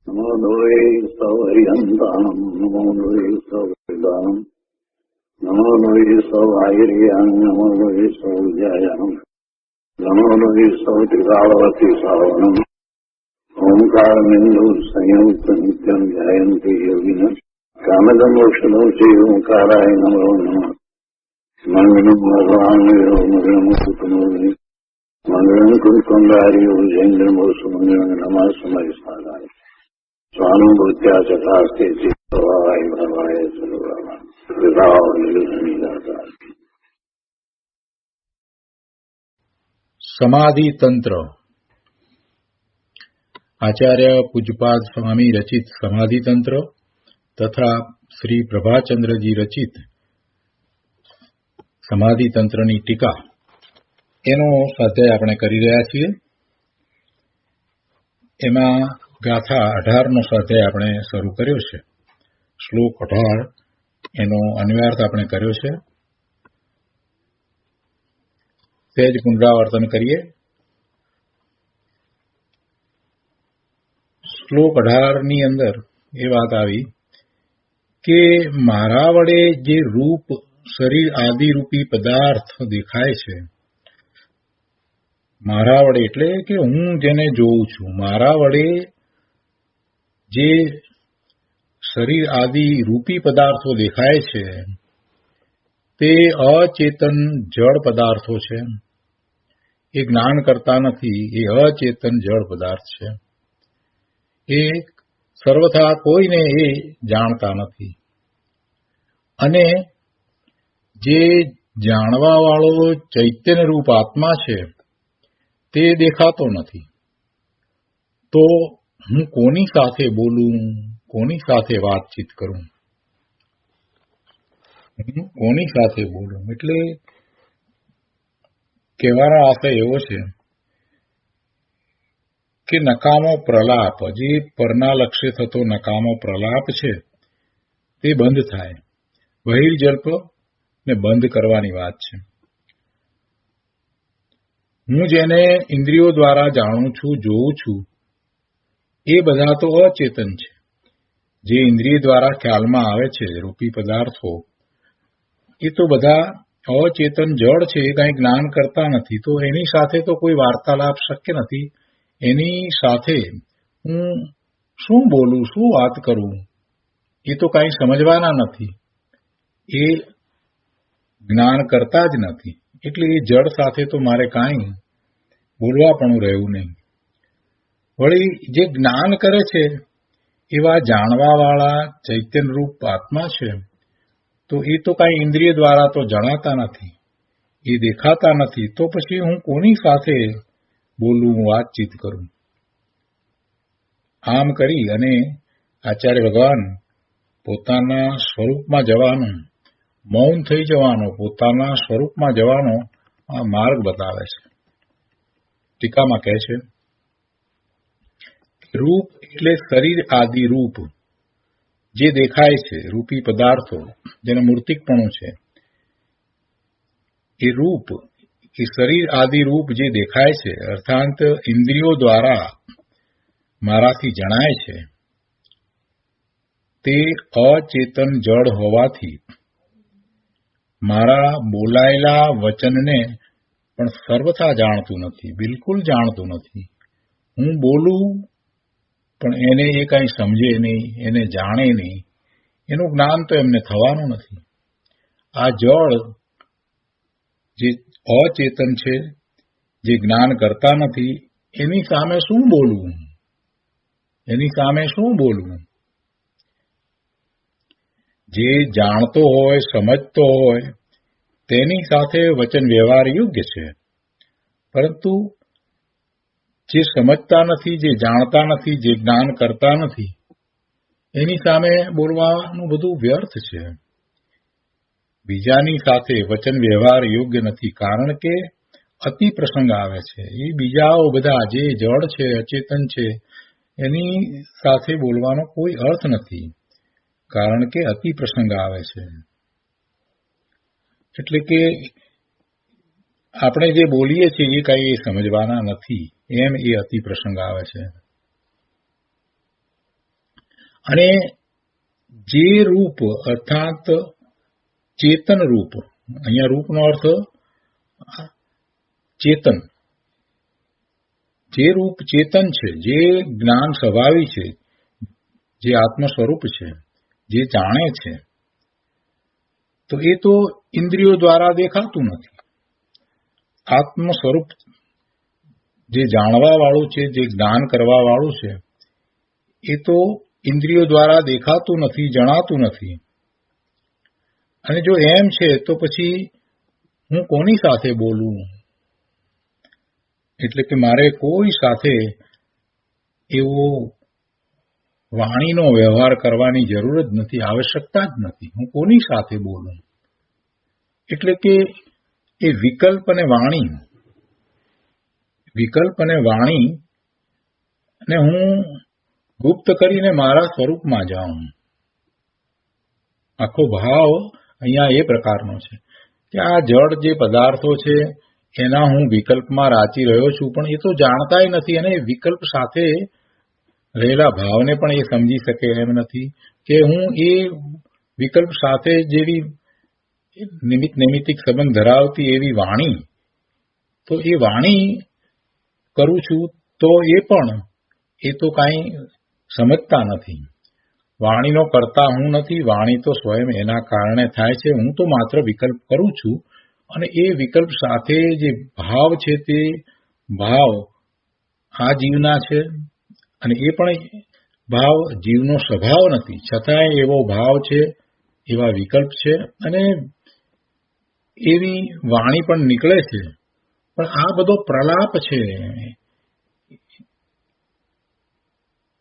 નમો લોહે સૌહરિયંતામ નમો લોહે સૌહૃદામ નમો લોહે સૌહાયર્યામ નમો લોહે સૌજયામ નમો લોહે સૌત્રિકાળવતી સાવનમ ઓંકારમિંદુ સંયુક્ત નિત્યમ જયંતિ યોગિન કામદમોક્ષદો શ્રી ઓંકારાય નમો નમઃ મંગલમ ભગવાનયો મંગલમ કુટુંબોની મંગલમ કુંડારીઓ જૈન્દ્રમોસુ મંગલમ નમઃ સમય સાધાય સ્વાનુભૂત્યા ચકાસ્તે ચિત્તવાય ભવાય સર્વમાં વિભાવ નિર્ગુણિદાતા. સમાધિ તંત્ર આચાર્ય પૂજ્યપાદ સ્વામી રચિત સમાધિ તંત્ર તથા શ્રી પ્રભાચંદ્રજી રચિત સમાધિ તંત્રની ટીકા એનો સ્વાધ્યાય આપણે કરી રહ્યા છીએ. એમાં ગાથા 18નો સ્વાધ્યાય આપણે શરૂ કર્યો છે. શ્લોક 18 એનો અન્વયાર્થ આપણે કર્યો છે. સહેજ પુનરાવર્તન કરીએ. શ્લોક 18ની અંદર એ વાત આવી કે મારા વડે જે રૂપ શરીર આદિ રૂપી પદાર્થ દેખાય છે, મારા વડે એટલે કે હું જેને જોઉં છું, મારા વડે જે શરીર આદિ રૂપી પદાર્થો દેખાય છે તે અચેતન જળ પદાર્થો છે. એ જ્ઞાન કરતા નથી, એ અચેતન જળ પદાર્થ છે. એ સર્વથા કોઈને એ જાણતા નથી. અને જે જાણવા વાળો ચૈતન્ય રૂપ આત્મા છે તે દેખાતો નથી. તો હું કોની સાથે બોલું, કોની સાથે વાતચીત કરું, કોની સાથે બોલું? એટલે કહેવાનો આશય એવો છે કે નકામો પ્રલાપ, જે પરના લક્ષ્ય થતો નકામો પ્રલાપ છે તે બંધ થાય. બહિર્જલ્પ ને બંધ કરવાની વાત છે. હું જેને ઇન્દ્રિયો દ્વારા જાણું છું, જોઉં છું, એ બધા તો અચેતન છે. જે ઇન્દ્રિય દ્વારા ખ્યાલમાં આવે છે રૂપી પદાર્થો, એ તો બધા અચેતન જળ છે. એ કંઈ જ્ઞાન કરતા નથી. તો એની સાથે તો કોઈ વાર્તાલાપ શક્ય નથી. એની સાથે હું શું બોલું, શું વાત કરું, એ તો કાંઈ સમજવાના નથી. એ જ્ઞાન કરતા જ નથી. એટલે એ જળ સાથે તો મારે કાંઈ બોલવા પણ રહ્યું નહીં. વળી જે જ્ઞાન કરે છે એવા જાણવાવાળા ચૈતન્યરૂપ આત્મા છે, તો એ તો કાંઈ ઇન્દ્રિય દ્વારા તો જણાતા નથી, એ દેખાતા નથી. તો પછી હું કોની સાથે બોલું, વાતચીત કરું? આમ કરી અને આચાર્ય ભગવાન પોતાના સ્વરૂપમાં જવાનું, મૌન થઈ જવાનો, પોતાના સ્વરૂપમાં જવાનો આ માર્ગ બતાવે છે. ટીકામાં કહે છે, રૂપ એટલે શરીર આદિ રૂપ જે દેખાય છે, રૂપી પદાર્થો જેને મૂર્તિકપણું છે, એ રૂપ, એ શરીર આદિ રૂપ જે દેખાય છે, અર્થાત ઇન્દ્રિયો દ્વારા મારાથી જણાય છે, તે અચેતન જળ હોવાથી મારા બોલાયેલા વચનને પણ સર્વથા જાણતું નથી, બિલકુલ જાણતું નથી. હું બોલું પણ એને એ કાંઈ સમજે નહીં, એને જાણે નહીં, એનું જ્ઞાન તો એમને થવાનું નથી. આ જળ જે અચેતન છે, જે જ્ઞાન કરતા નથી, એની સામે શું બોલવું, એની સામે શું બોલવું? જે જાણતો હોય, સમજતો હોય, તેની સાથે વચન વ્યવહાર યોગ્ય છે. પરંતુ જે સમજતા નથી, જે જાણતા નથી, જે જ્ઞાન કરતા નથી, એની સામે બોલવાનું બધું વ્યર્થ છે. બીજાની સાથે વચન વ્યવહાર યોગ્ય નથી, કારણ કે અતિ પ્રસંગ આવે છે. એ બીજાઓ બધા જે જળ છે, અચેતન છે, એની સાથે બોલવાનો કોઈ અર્થ નથી, કારણ કે અતિ પ્રસંગ આવે છે. એટલે કે આપણે જે બોલીએ છીએ એ કંઈ સમજવાના નથી, એમ એ અતિ પ્રસંગ આવે છે. અને જે રૂપ અર્થાત ચેતન રૂપ, અહીંયા રૂપનો અર્થ ચેતન, જે રૂપ ચેતન છે, જે જ્ઞાન સ્વભાવી છે, જે આત્મ સ્વરૂપ છે, જે જાણે છે, તો એ તો ઇન્દ્રિયો દ્વારા દેખાતું નથી. આત્મ સ્વરૂપ જે જાણવા વાળું છે, જે જ્ઞાન કરવા વાળું છે, એ તો ઇન્દ્રિયો દ્વારા દેખાતું નથી, જણાતું નથી. અને જો એમ છે તો પછી હું કોની સાથે બોલું? એટલે કે મારે કોઈ સાથે એવો વાણીનો વ્યવહાર કરવાની જરૂર જ નથી, આવશ્યકતા જ નથી. હું કોની સાથે બોલું? એટલે કે એ વિકલ્પ અને વાણી ને હું ગુપ્ત કરીને મારા સ્વરૂપમાં જાઉં. આખો ભાવ અહીંયા એ પ્રકારનો છે કે આ જડ જે પદાર્થો છે એના હું વિકલ્પમાં રાચી રહ્યો છું, પણ એ તો જાણતાય નથી અને વિકલ્પ સાથે રહેલા ભાવને પણ એ સમજી શકે એમ નથી કે હું એ વિકલ્પ સાથે જેવી નૈમિત્તિક સંબંધ ધરાવતી એવી વાણી, તો એ વાણી કરું છું તો એ તો કાંઈ સમજતા નથી. વાણીનો કરતા હું નથી, વાણી તો સ્વયં એના કારણે થાય છે. હું તો માત્ર વિકલ્પ કરું છું અને એ વિકલ્પ સાથે જે ભાવ છે તે ભાવ આ જીવના છે અને એ પણ ભાવ જીવનો સ્વભાવ નથી, છતાંય એવો ભાવ છે, એવા વિકલ્પ છે અને એવી વાણી પણ નીકળે છે. પણ આ બધો પ્રલાપ છે.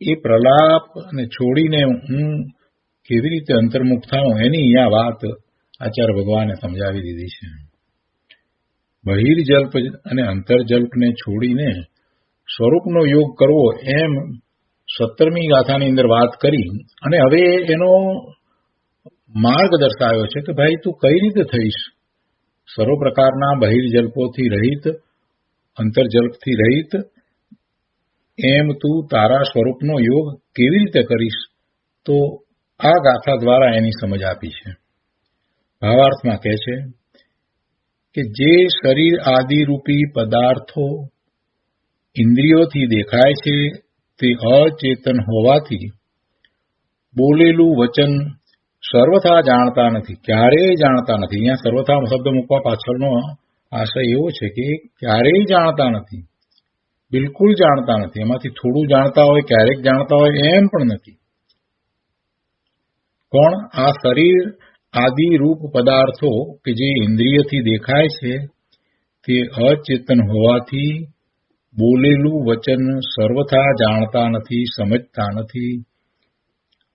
એ પ્રલાપ ને છોડીને હું કેવી રીતે અંતર્મુખ થાઉં એની અહીંયા વાત આચાર્ય ભગવાને સમજાવી દીધી છે. બહિર્જલ્પ અને અંતર્જલ્પને છોડીને સ્વરૂપનો યોગ કરવો, એમ 17મી ગાથાની અંદર વાત કરી અને હવે એનો માર્ગ દર્શાવ્યો છે કે ભાઈ તું કઈ રીતે થઈશ સર્વ પ્રકારના બહિર્જલ્પોથી રહિત, અંતર્જલ્પથી રહિત, એમ તું તારા સ્વરૂપનો યોગ કેવી રીતે કરીશ? તો આ ગાથા દ્વારા એની સમજ આપી છે. ભાવાર્થમાં કહે છે કે જે શરીર આદિરૂપી પદાર્થો ઇન્દ્રિયોથી દેખાય છે તે અચેતન હોવાથી બોલેલું વચન સર્વથા જાણતા નથી, ક્યારેય જાણતા નથી. અહીંયા સર્વથા શબ્દ મૂકવા પાછળનો આશય એવો છે કે ક્યારેય જાણતા નથી, બિલકુલ જાણતા નથી. એમાંથી થોડું જાણતા હોય, ક્યારેક જાણતા હોય, એમ પણ નથી. કોણ? આ શરીર આદિ રૂપ પદાર્થો કે જે ઇન્દ્રિયથી દેખાય છે તે અચેતન હોવાથી બોલેલું વચન સર્વથા જાણતા નથી, સમજતા નથી.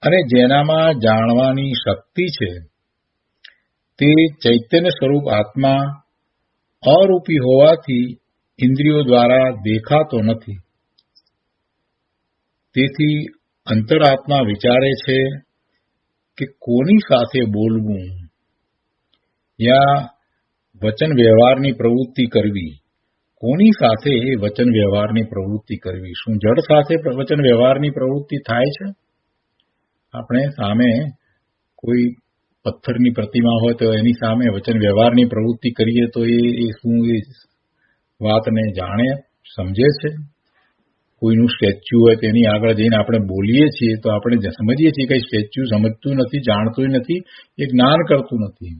અને જેનામાં જાણવાની શક્તિ છે તે ચૈતન્ય સ્વરૂપ આત્મા અરૂપી હોવાથી ઇન્દ્રિયો દ્વારા દેખાતો નથી. તેથી અંતરાત્મા વિચારે છે કે કોની સાથે બોલવું, યા વચન વ્યવહારની પ્રવૃત્તિ કરવી. કોની સાથે વચન વ્યવહારની પ્રવૃત્તિ કરવી? શું જડ સાથે વચન વ્યવહારની પ્રવૃત્તિ થાય છે? આપણે સામે કોઈ પથ્થરની પ્રતિમા હોય તો એની સામે વચન વ્યવહારની પ્રવૃત્તિ કરીએ તો એ શું એ વાતને જાણે, સમજે છે? કોઈનું સ્ટેચ્યુ હોય તેની આગળ જઈને આપણે બોલીએ છીએ તો આપણે સમજીએ છીએ કે સ્ટેચ્યુ સમજતું નથી, જાણતું નથી, એ જ્ઞાન કરતું નથી.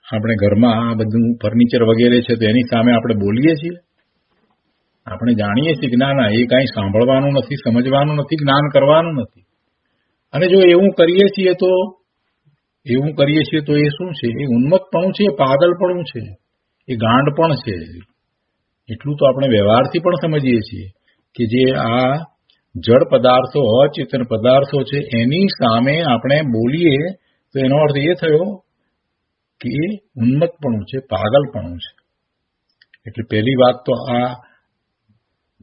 આપણે ઘરમાં આ બધું ફર્નિચર વગેરે છે તો એની સામે આપણે બોલીએ છીએ, આપણે જાણીએ છીએ કે ના એ કાંઈ સાંભળવાનું નથી, સમજવાનું નથી, જ્ઞાન કરવાનું નથી. અને જો એવું કરીએ છીએ તો એ શું છે? એ ઉન્મત્તપણું છે, પાગલપણું છે, એ ગાંડપણ છે. એટલું તો આપણે વ્યવહારથી પણ સમજીએ છીએ કે જે આ જડ પદાર્થો, અચેતન પદાર્થો છે એની સામે આપણે બોલીએ તો એનો અર્થ એ થયો કે એ ઉન્મત્તપણું છે, પાગલપણું છે. એટલે પહેલી વાત તો આ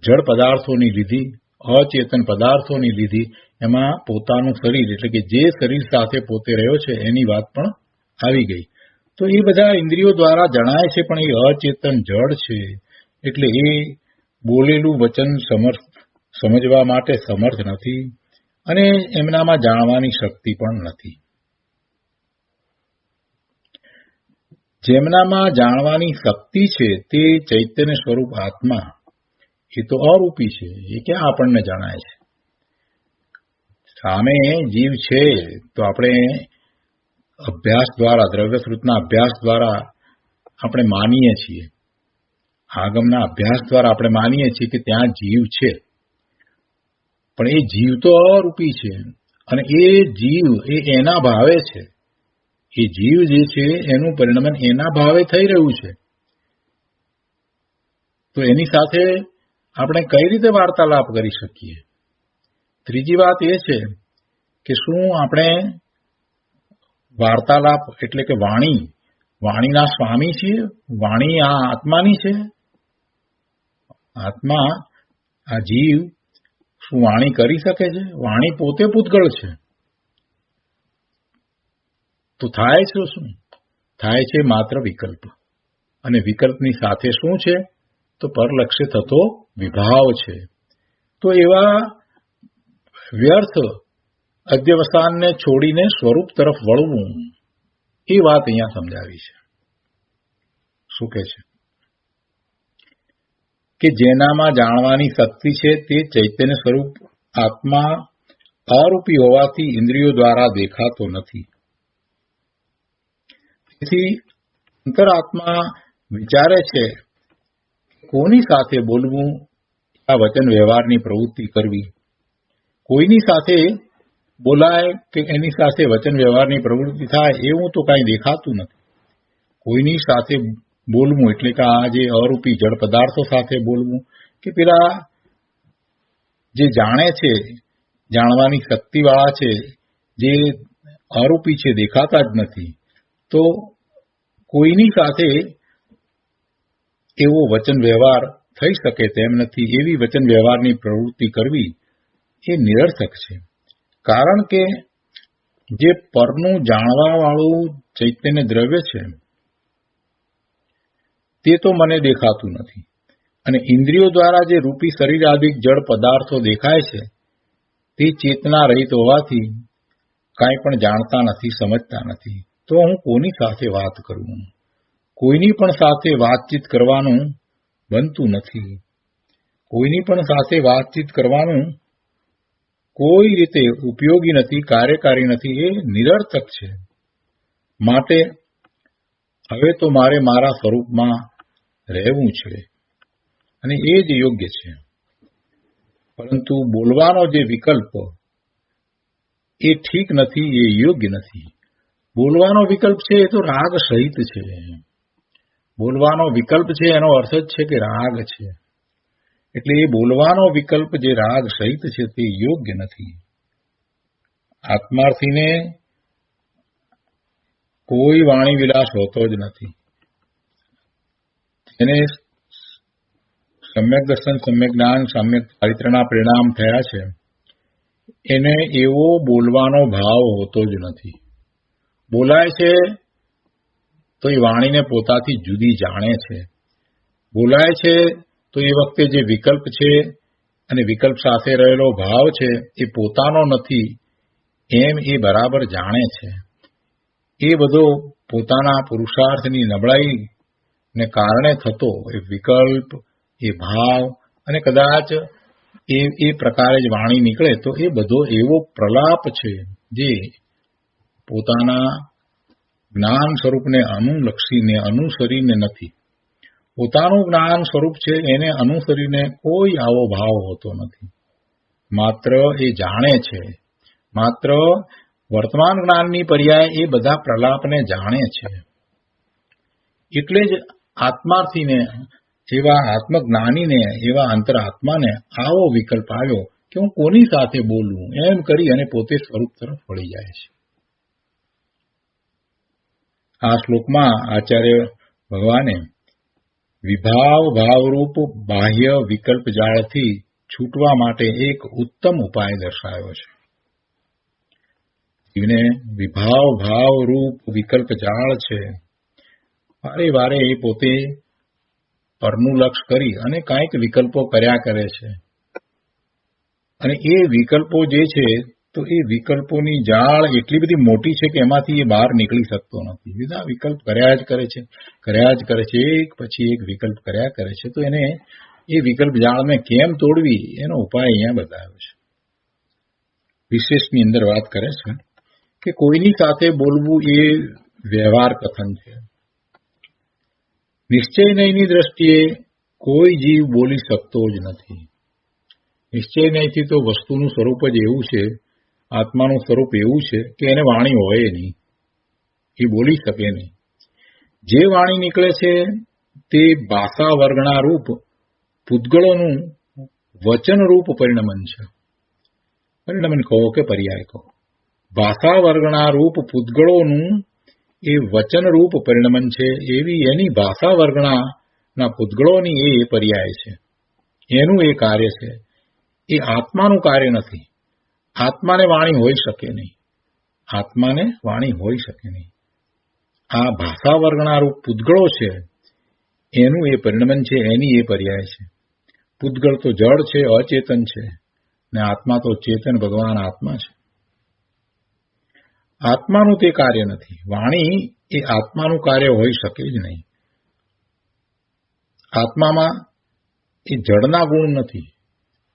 જડ પદાર્થોની લીધી, અચેતન પદાર્થોની લીધી, એમાં પોતાનું શરીર એટલે કે જે શરીર સાથે પોતે રહ્યો છે એની વાત પણ આવી ગઈ. તો એ બધા ઇન્દ્રિયો દ્વારા જણાય છે પણ એ અચેતન જડ છે. એટલે એ બોલેલું વચન સમજવા માટે સમર્થ નથી અને એમનામાં જાણવાની શક્તિ પણ નથી. જેમનામાં જાણવાની શક્તિ છે તે ચૈતન્ય સ્વરૂપ આત્મા એ તો અરૂપી છે. એ ક્યાં આપણને જણાય છે? સામે જીવ છે તો આપણે અભ્યાસ દ્વારા, દ્રવ્યશ્રુતના અભ્યાસ દ્વારા આપણે માનીએ છીએ, આગમના અભ્યાસ દ્વારા આપણે માનીએ છીએ કે ત્યાં જીવ છે. પણ એ જીવ તો અરૂપી છે અને એ જીવ એ એના ભાવે છે. એ જીવ જે છે એનું પરિણમન એના ભાવે થઈ રહ્યું છે. તો એની સાથે આપણે કઈ રીતે વાર્તાલાપ કરી શકીએ? ત્રીજી વાત એ છે કે શું આપણે વાર્તાલાપ એટલે કે વાણીના સ્વામી છીએ? વાણી આ આત્માની છે? આત્મા આ જીવ શું વાણી કરી શકે છે? વાણી પોતે પૂતગળ છે. તો થાય છે શું? થાય છે માત્ર વિકલ્પ. અને વિકલ્પની સાથે શું છે? તો પરલક્ષ્ય થતો વિભાવ છે. તો એવા વ્યર્થ અધ્યવસાનને છોડીને સ્વરૂપ તરફ વળવું, એ વાત અહીંયા સમજાવી છે. શું કહે છે? કે જેનામાં જાણવાની શક્તિ છે તે ચૈતન્ય સ્વરૂપ આત્મા અરૂપી હોવાથી ઇન્દ્રિયો દ્વારા દેખાતો નથી. તેથી અંતરાત્મા વિચારે છે કોની સાથે બોલવું, આ વચન વ્યવહારની પ્રવૃત્તિ કરવી. કોઈની સાથે બોલાય કે એની સાથે વચન વ્યવહારની પ્રવૃત્તિ થાય એવું તો કાંઈ દેખાતું નથી. કોઈની સાથે બોલવું એટલે કે આ જે અરૂપી જળ પદાર્થો સાથે બોલવું, કે પેલા જે જાણે છે, જાણવાની શક્તિવાળા છે, જે અરૂપી છે, દેખાતા જ નથી, તો કોઈની સાથે એવો વચન વ્યવહાર થઈ શકે તેમ નથી. એવી વચન વ્યવહારની પ્રવૃત્તિ કરવી એ નિરર્થક છે. કારણ કે જે પરનું જાણવાવાળું ચૈતન્ય દ્રવ્ય છે તે તો મને દેખાતું નથી. અને ઇન્દ્રિયો દ્વારા જે રૂપી શરીર આદિ જળ પદાર્થો દેખાય છે તે ચેતના રહિત હોવાથી કાંઈ પણ જાણતા નથી, સમજતા નથી. તો હું કોની સાથે વાત કરું? કોઈની પણ સાથે વાતચીત કરવાનું બનતું નથી. કોઈની પણ સાથે વાતચીત કરવાનું કોઈ રીતે ઉપયોગી નથી, કાર્યકારી નથી. એ નિરર્થક છે. માટે હવે તો મારે મારા સ્વરૂપમાં રહેવું છે અને એ જ યોગ્ય છે. પરંતુ બોલવાનો જે વિકલ્પ એ ઠીક નથી, એ યોગ્ય નથી. બોલવાનો વિકલ્પ છે એ તો રાગ સહિત છે. બોલવાનો વિકલ્પ છે એનો અર્થ જ છે કે રાગ છે. એટલે એ બોલવાનો વિકલ્પ જે રાગ સહિત છે તે યોગ્ય નથી. આત્માર્થીને કોઈ વાણી વિલાસ હોતો જ નથી. એને સમ્યક દર્શન, સમ્યક જ્ઞાન, સમ્યક ચારિત્રના પરિણામ થયા છે, એને એવો બોલવાનો ભાવ હોતો જ નથી. બોલાય છે તો એ વાણીને પોતાથી જુદી જાણે છે. બોલાય છે તો એ વખતે જે વિકલ્પ છે અને વિકલ્પ સાથે રહેલો ભાવ છે એ પોતાનો નથી એમ એ બરાબર જાણે છે. એ બધો પોતાના પુરુષાર્થની નબળાઈને કારણે થતો એ વિકલ્પ, એ ભાવ, અને કદાચ એ પ્રકારે જ વાણી નીકળે તો એ બધો એવો પ્રલાપ છે જે પોતાના જ્ઞાન સ્વરૂપને અનુલક્ષીને, અનુસરીને નથી. પોતાનું જ્ઞાન સ્વરૂપ છે એને અનુસરીને કોઈ આવો ભાવ હોતો નથી. માત્ર એ જાણે છે, માત્ર વર્તમાન જ્ઞાનની પર્યાય એ બધા પ્રલાપને જાણે છે. એટલે જ આત્માર્થીને, એવા આત્મજ્ઞાનીને, એવા અંતરાત્માને આવો વિકલ્પ આવ્યો કે હું કોની સાથે બોલવું, એમ કરી અને પોતે સ્વરૂપ તરફ વળી જાય છે. આ શ્લોકમાં આચાર્ય ભગવાને વિભાવ ભાવરૂપ બાહ્ય વિકલ્પ જાળથી છૂટવા માટે એક ઉત્તમ ઉપાય દર્શાવ્યો છે. જીવને વિભાવ ભાવરૂપ વિકલ્પ જાળ છે, વારે વારે એ પોતે પરનું લક્ષ કરી અને કાંઈક વિકલ્પો કર્યા કરે છે. અને એ વિકલ્પો જે છે તો એ વિકલ્પોની જાળ એટલી બધી મોટી છે કે એમાંથી એ બહાર નીકળી શકતો નથી. બધા વિકલ્પ કર્યા જ કરે છે, એક પછી એક વિકલ્પ કર્યા કરે છે. તો એને એ વિકલ્પ જાળને કેમ તોડવી એનો ઉપાય અહીંયા બતાવ્યો છે. વિશેષની અંદર વાત કરે છે કે કોઈની સાથે બોલવું એ વ્યવહાર કથન છે. નિશ્ચય નયની દ્રષ્ટિએ કોઈ જીવ બોલી શકતો જ નથી. નિશ્ચય નયથી તો વસ્તુનું સ્વરૂપ જ એવું છે, આત્માનું સ્વરૂપ એવું છે કે એને વાણી હોય નહીં, એ બોલી શકે નહીં. જે વાણી નીકળે છે તે ભાષા વર્ગના રૂપ પૂતગળોનું વચન રૂપ પરિણમન છે. પરિણમન કહો કે પર્યાય કહો. ભાષા વર્ગના રૂપ પૂતગળોનું એ વચન રૂપ પરિણમન છે. એવી એની ભાષા વર્ગના પૂતગળોની એ પર્યાય છે, એનું એ કાર્ય છે. એ આત્માનું કાર્ય નથી. આત્માને વાણી હોઈ શકે નહીં, આત્માને વાણી હોઈ શકે નહીં. આ ભાષા વર્ગના રૂપ પૂતગળો છે, એનું એ પરિણમન છે, એની એ પર્યાય છે. પૂતગળ તો જળ છે, અચેતન છે, ને આત્મા તો ચેતન ભગવાન આત્મા છે. આત્માનું તે કાર્ય નથી. વાણી એ આત્માનું કાર્ય હોઈ શકે જ નહીં. આત્મામાં એ જળના ગુણ નથી.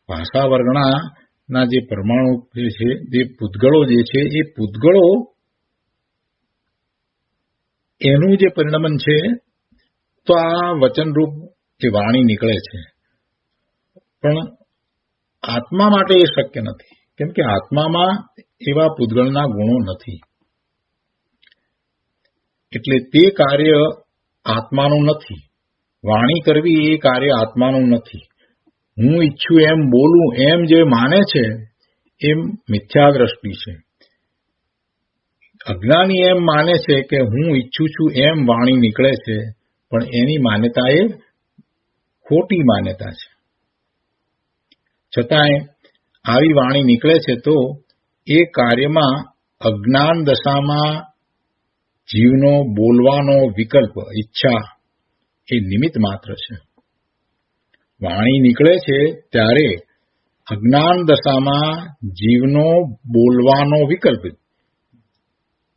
ભાષા વર્ગના જે પરમાણુ જે છે, જે પૂતગળો જે છે, એ પૂતગળો એનું જે પરિણમન છે તો આ વચનરૂપ જે વાણી નીકળે છે. પણ આત્મા માટે એ શક્ય નથી, કેમ કે આત્મામાં એવા પૂતગળના ગુણો નથી. એટલે તે કાર્ય આત્માનું નથી. વાણી કરવી એ કાર્ય આત્માનું નથી. હું ઈચ્છું એમ બોલું એમ જે માને છે એમ મિથ્યા દ્રષ્ટિ છે. અજ્ઞાની એમ માને છે કે હું ઈચ્છું છું એમ વાણી નીકળે છે, પણ એની માન્યતા એ ખોટી માન્યતા છે. છતાંય આવી વાણી નીકળે છે તો એ કાર્યમાં અજ્ઞાન દશામાં જીવનો બોલવાનો વિકલ્પ ઈચ્છા એ નિમિત્ત માત્ર છે. વાણી નીકળે છે ત્યારે અજ્ઞાન દશામાં જીવનો બોલવાનો વિકલ્પ,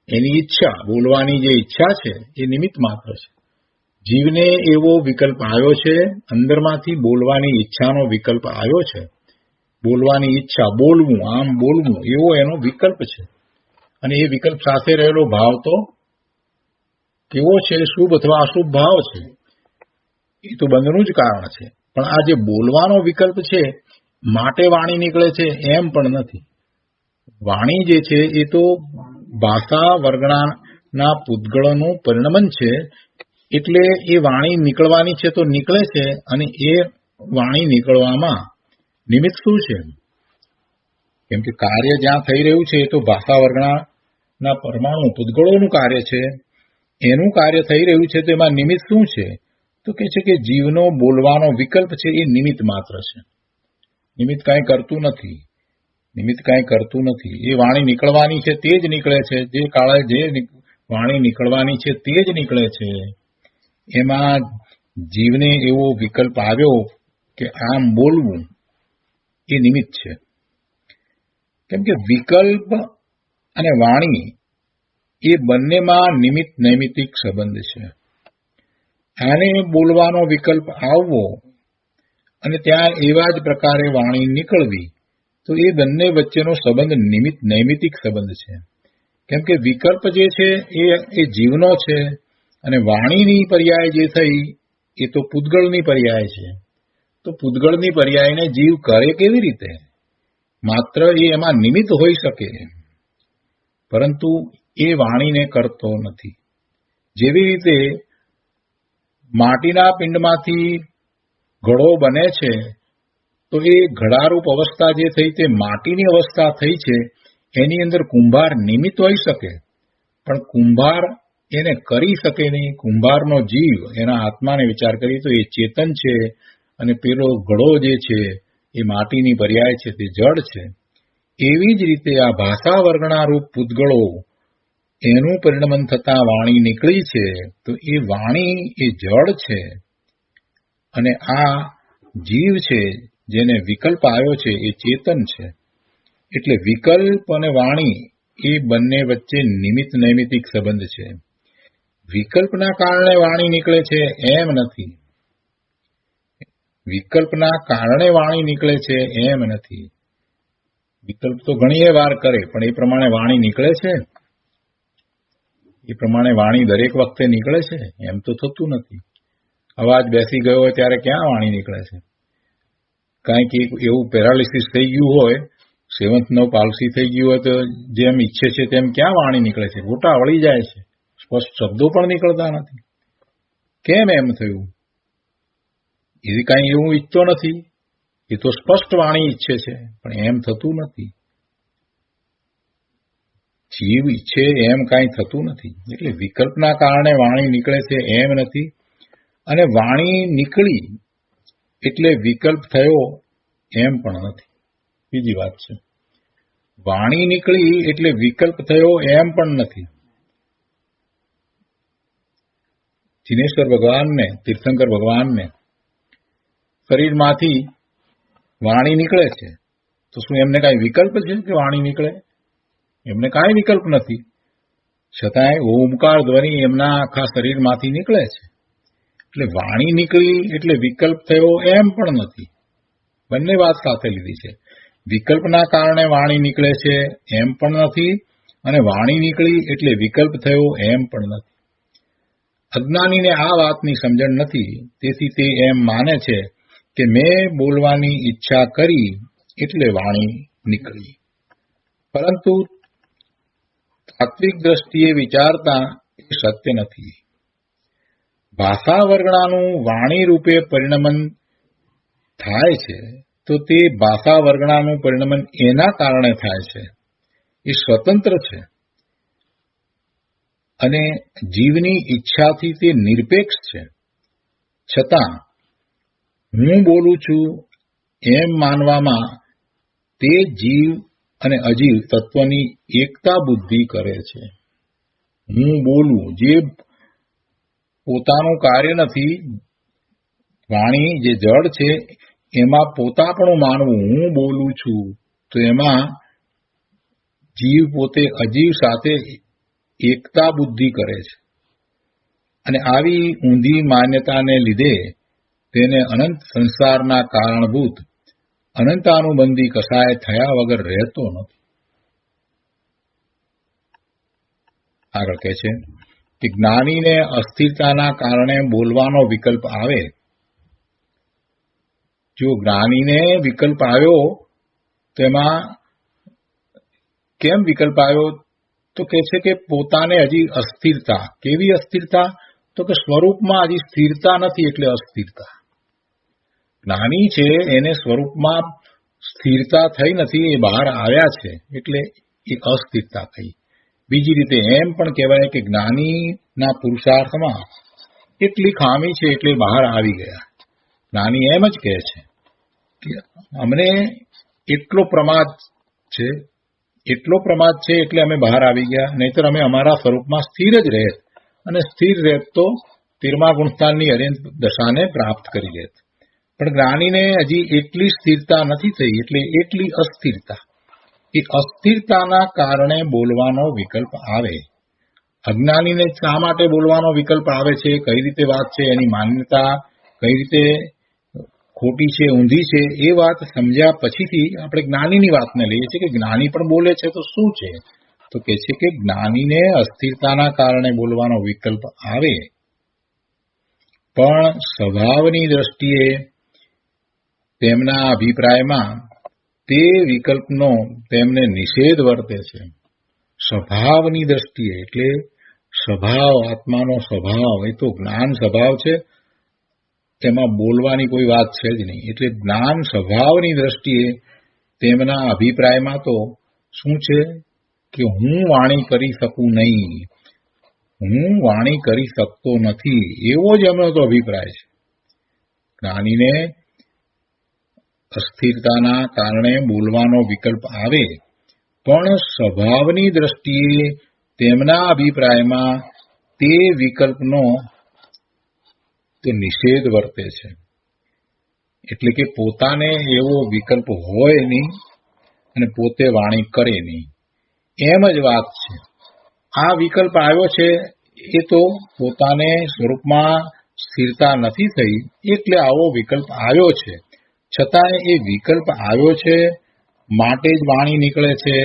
એની ઈચ્છા, બોલવાની જે ઈચ્છા છે એ નિમિત્ત માત્ર છે. જીવને એવો વિકલ્પ આવ્યો છે, અંદરમાંથી બોલવાની ઈચ્છાનો વિકલ્પ આવ્યો છે. બોલવાની ઈચ્છા, બોલવું, આમ બોલવું, એવો એનો વિકલ્પ છે. અને એ વિકલ્પ સાથે રહેલો ભાવ તો કેવો છે? શુભ અથવા અશુભ ભાવ છે. એ તો બંધનું જ કારણ છે. પણ આ જે બોલવાનો વિકલ્પ છે માટે વાણી નીકળે છે એમ પણ નથી. વાણી જે છે એ તો ભાષા વર્ગના પૂતગળોનું પરિણમન છે. એટલે એ વાણી નીકળવાની છે તો નીકળે છે. અને એ વાણી નીકળવામાં નિમિત્ત શું છે? કેમ કે કાર્ય જ્યાં થઈ રહ્યું છે એ તો ભાષા વર્ગના પરમાણુ પૂતગળોનું કાર્ય છે. એનું કાર્ય થઈ રહ્યું છે તો એમાં નિમિત્ત શું છે? તો કે છે કે જીવનો બોલવાનો વિકલ્પ છે એ નિમિત્ત માત્ર છે. નિમિત્ત કાંઈ કરતું નથી. નિમિત્ત કાંઈ કરતું નથી. એ વાણી નીકળવાની છે તે જ નીકળે છે. જે કાળે જે વાણી નીકળવાની છે તે જ નીકળે છે. એમાં જીવને એવો વિકલ્પ આવ્યો કે આમ બોલવું, એ નિમિત્ત છે. કેમ કે વિકલ્પ અને વાણી એ બંનેમાં નિમિત્ત નૈમિત્તિક સંબંધ છે. આને બોલવાનો વિકલ્પ આવવો અને ત્યાં એવા જ પ્રકારે વાણી નીકળવી, તો એ બંને વચ્ચેનો સંબંધ નિમિત્ત નૈમિત્તિક સંબંધ છે. કેમ કે વિકલ્પ જે છે એ જીવનો છે અને વાણીની પર્યાય જે થઈ એ તો પૂતગળની પર્યાય છે. તો પૂતગળની પર્યાયને જીવ કરે કેવી રીતે? માત્ર એ એમાં નિમિત્ત હોઈ શકે, પરંતુ એ વાણીને કરતો નથી. જેવી રીતે માટીના પિંડમાંથી ઘડો બને છે તો એ ઘડારૂપ અવસ્થા જે થઈ તે માટીની અવસ્થા થઈ છે. એની અંદર કુંભાર નિમિત્ત હોઈ શકે, પણ કુંભાર એને કરી શકે નહીં. કુંભારનો જીવ એના આત્માને વિચાર કરી તો એ ચેતન છે અને પેલો ઘડો જે છે એ માટીની પર્યાય છે, તે જળ છે. એવી જ રીતે આ ભાષા વર્ગના રૂપ પૂતગળો એનું પરિણમન થતા વાણી નીકળી છે તો એ વાણી એ જળ છે અને આ જીવ છે. જેને વિકલ્પ આવ્યો છે એ ચેતન છે. એટલે વિકલ્પ અને વાણી એ બંને વચ્ચે નિમિત્ત નૈમિતિક સંબંધ છે. વિકલ્પના કારણે વાણી નીકળે છે એમ નથી. વિકલ્પના કારણે વાણી નીકળે છે એમ નથી. વિકલ્પ તો ઘણી વાર કરે, પણ એ પ્રમાણે વાણી નીકળે છે? એ પ્રમાણે વાણી દરેક વખતે નીકળે છે? એમ તો થતું નથી. અવાજ બેસી ગયો હોય ત્યારે ક્યાં વાણી નીકળે છે? કાંઈક એવું પેરાલિસિસ થઈ ગયું હોય, 7th નર્વ પાલ્સી થઈ ગયું હોય તો જેમ ઈચ્છે છે તેમ ક્યાં વાણી નીકળે છે? ગોટા વળી જાય છે, સ્પષ્ટ શબ્દો પણ નીકળતા નથી. કેમ એમ થયું? એ કાંઈ એવું ઈચ્છતો નથી. એ તો સ્પષ્ટ વાણી ઈચ્છે છે, પણ એમ થતું નથી. જીવ ઈચ્છે એમ કાંઈ થતું નથી. એટલે વિકલ્પના કારણે વાણી નીકળે છે એમ નથી, અને વાણી નીકળી એટલે વિકલ્પ થયો એમ પણ નથી. બીજી વાત છે, વાણી નીકળી એટલે વિકલ્પ થયો એમ પણ નથી. જિનેશ્વર ભગવાનને, તીર્થંકર ભગવાનને શરીરમાંથી વાણી નીકળે છે, તો શું એમને કાંઈ વિકલ્પ છે કે વાણી નીકળે? એમને કાંઈ વિકલ્પ નથી, છતાંય ઓમકાર ધ્વનિ એમના આખા શરીરમાંથી નીકળે છે. એટલે વાણી નીકળી એટલે વિકલ્પ થયો એમ પણ નથી. બંને વાત સાથે લીધી છે. વિકલ્પના કારણે વાણી નીકળે છે એમ પણ નથી, અને વાણી નીકળી એટલે વિકલ્પ થયો એમ પણ નથી. અજ્ઞાનીને આ વાતની સમજણ નથી, તેથી તે એમ માને છે કે મેં બોલવાની ઈચ્છા કરી એટલે વાણી નીકળી. પરંતુ તાત્વિક દ્રષ્ટિએ વિચારતા એ સત્ય નથી. ભાષા વર્ગણાનું વાણી રૂપે પરિણમન થાય છે તો તે ભાષા વર્ગણાનું પરિણમન એના કારણે થાય છે. એ સ્વતંત્ર છે અને જીવની ઈચ્છાથી તે નિરપેક્ષ છે. છતાં હું બોલું છું એમ માનવામાં તે જીવ અને અજીવ તત્વની એકતા બુદ્ધિ કરે છે. હું બોલું જે પોતાનું કાર્ય નથી, વાણી જે જડ છે એમાં પોતાપણું માનવું, હું બોલું છું, તો એમાં જીવ પોતે અજીવ સાથે એકતા બુદ્ધિ કરે છે. અને આવી ઊંધી માન્યતાને લીધે તેને અનંત સંસારના કારણભૂત અનંતાનુબંધી કસાય થયા વગર રહેતો નથી. આગળ કહે છે કે જ્ઞાનીને અસ્થિરતાના કારણે બોલવાનો વિકલ્પ આવે. જો જ્ઞાનીને વિકલ્પ આવ્યો તો એમાં કેમ વિકલ્પ આવ્યો? તો કહે છે કે પોતાને હજી અસ્થિરતા. કેવી અસ્થિરતા? તો કે સ્વરૂપમાં હજી સ્થિરતા નથી, એટલે અસ્થિરતા. જ્ઞાની છે એને સ્વરૂપમાં સ્થિરતા થઈ નથી, એ બહાર આવ્યા છે, એટલે એ અસ્થિરતા થઈ. બીજી રીતે એમ પણ કહેવાય કે જ્ઞાનીના પુરુષાર્થમાં એટલી ખામી છે એટલે બહાર આવી ગયા. જ્ઞાની એમ જ કહે છે કે અમને એટલો પ્રમાદ છે એટલે અમે બહાર આવી ગયા, નહીતર અમે અમારા સ્વરૂપમાં સ્થિર જ રહેત, અને સ્થિર રહેત તો 13મા ગુણસ્થાનની અર્યંત દશાને પ્રાપ્ત કરી લેત. પણ જ્ઞાનીને હજી એટલી સ્થિરતા નથી થઈ, એટલે એટલી અસ્થિરતા. એ અસ્થિરતાના કારણે બોલવાનો વિકલ્પ આવે. અજ્ઞાનીને શા માટે બોલવાનો વિકલ્પ આવે છે, કઈ રીતે વાત છે, એની માન્યતા કઈ રીતે ખોટી છે, ઊંધી છે, એ વાત સમજ્યા પછીથી આપણે જ્ઞાનીની વાતને લઈએ છીએ કે જ્ઞાની પણ બોલે છે તો શું છે? તો કહે છે કે જ્ઞાનીને અસ્થિરતાના કારણે બોલવાનો વિકલ્પ આવે, પણ સ્વભાવની દ્રષ્ટિએ તેમના અભિપ્રાયમાં તે વિકલ્પનો તેમને નિષેધ વર્તે છે. સ્વભાવની દ્રષ્ટિએ એટલે સ્વભાવ, આત્માનો સ્વભાવ, એ તો જ્ઞાન સ્વભાવ છે, તેમાં બોલવાની કોઈ વાત છે જ નહીં. એટલે જ્ઞાન સ્વભાવની દ્રષ્ટિએ તેમના અભિપ્રાયમાં તો શું છે કે હું વાણી કરી શકું નહીં, હું વાણી કરી શકતો નથી, એવો જ એમનો તો અભિપ્રાય છે. જ્ઞાનીને અસ્થિરતાના કારણે બોલવાનો વિકલ્પ આવે, પણ સ્વભાવની દ્રષ્ટિએ તેમના અભિપ્રાયમાં તે વિકલ્પનો તે નિષેધ વર્તે છે. એટલે કે પોતાને એવો વિકલ્પ હોય નહીં અને પોતે વાણી કરે નહીં, એમ જ વાત છે. આ વિકલ્પ આવ્યો છે એ તો પોતાને સ્વરૂપમાં સ્થિરતા નથી થઈ એટલે આવો વિકલ્પ આવ્યો છે. છતાંય એ વિકલ્પ આવ્યો છે માટે જ વાણી નીકળે છે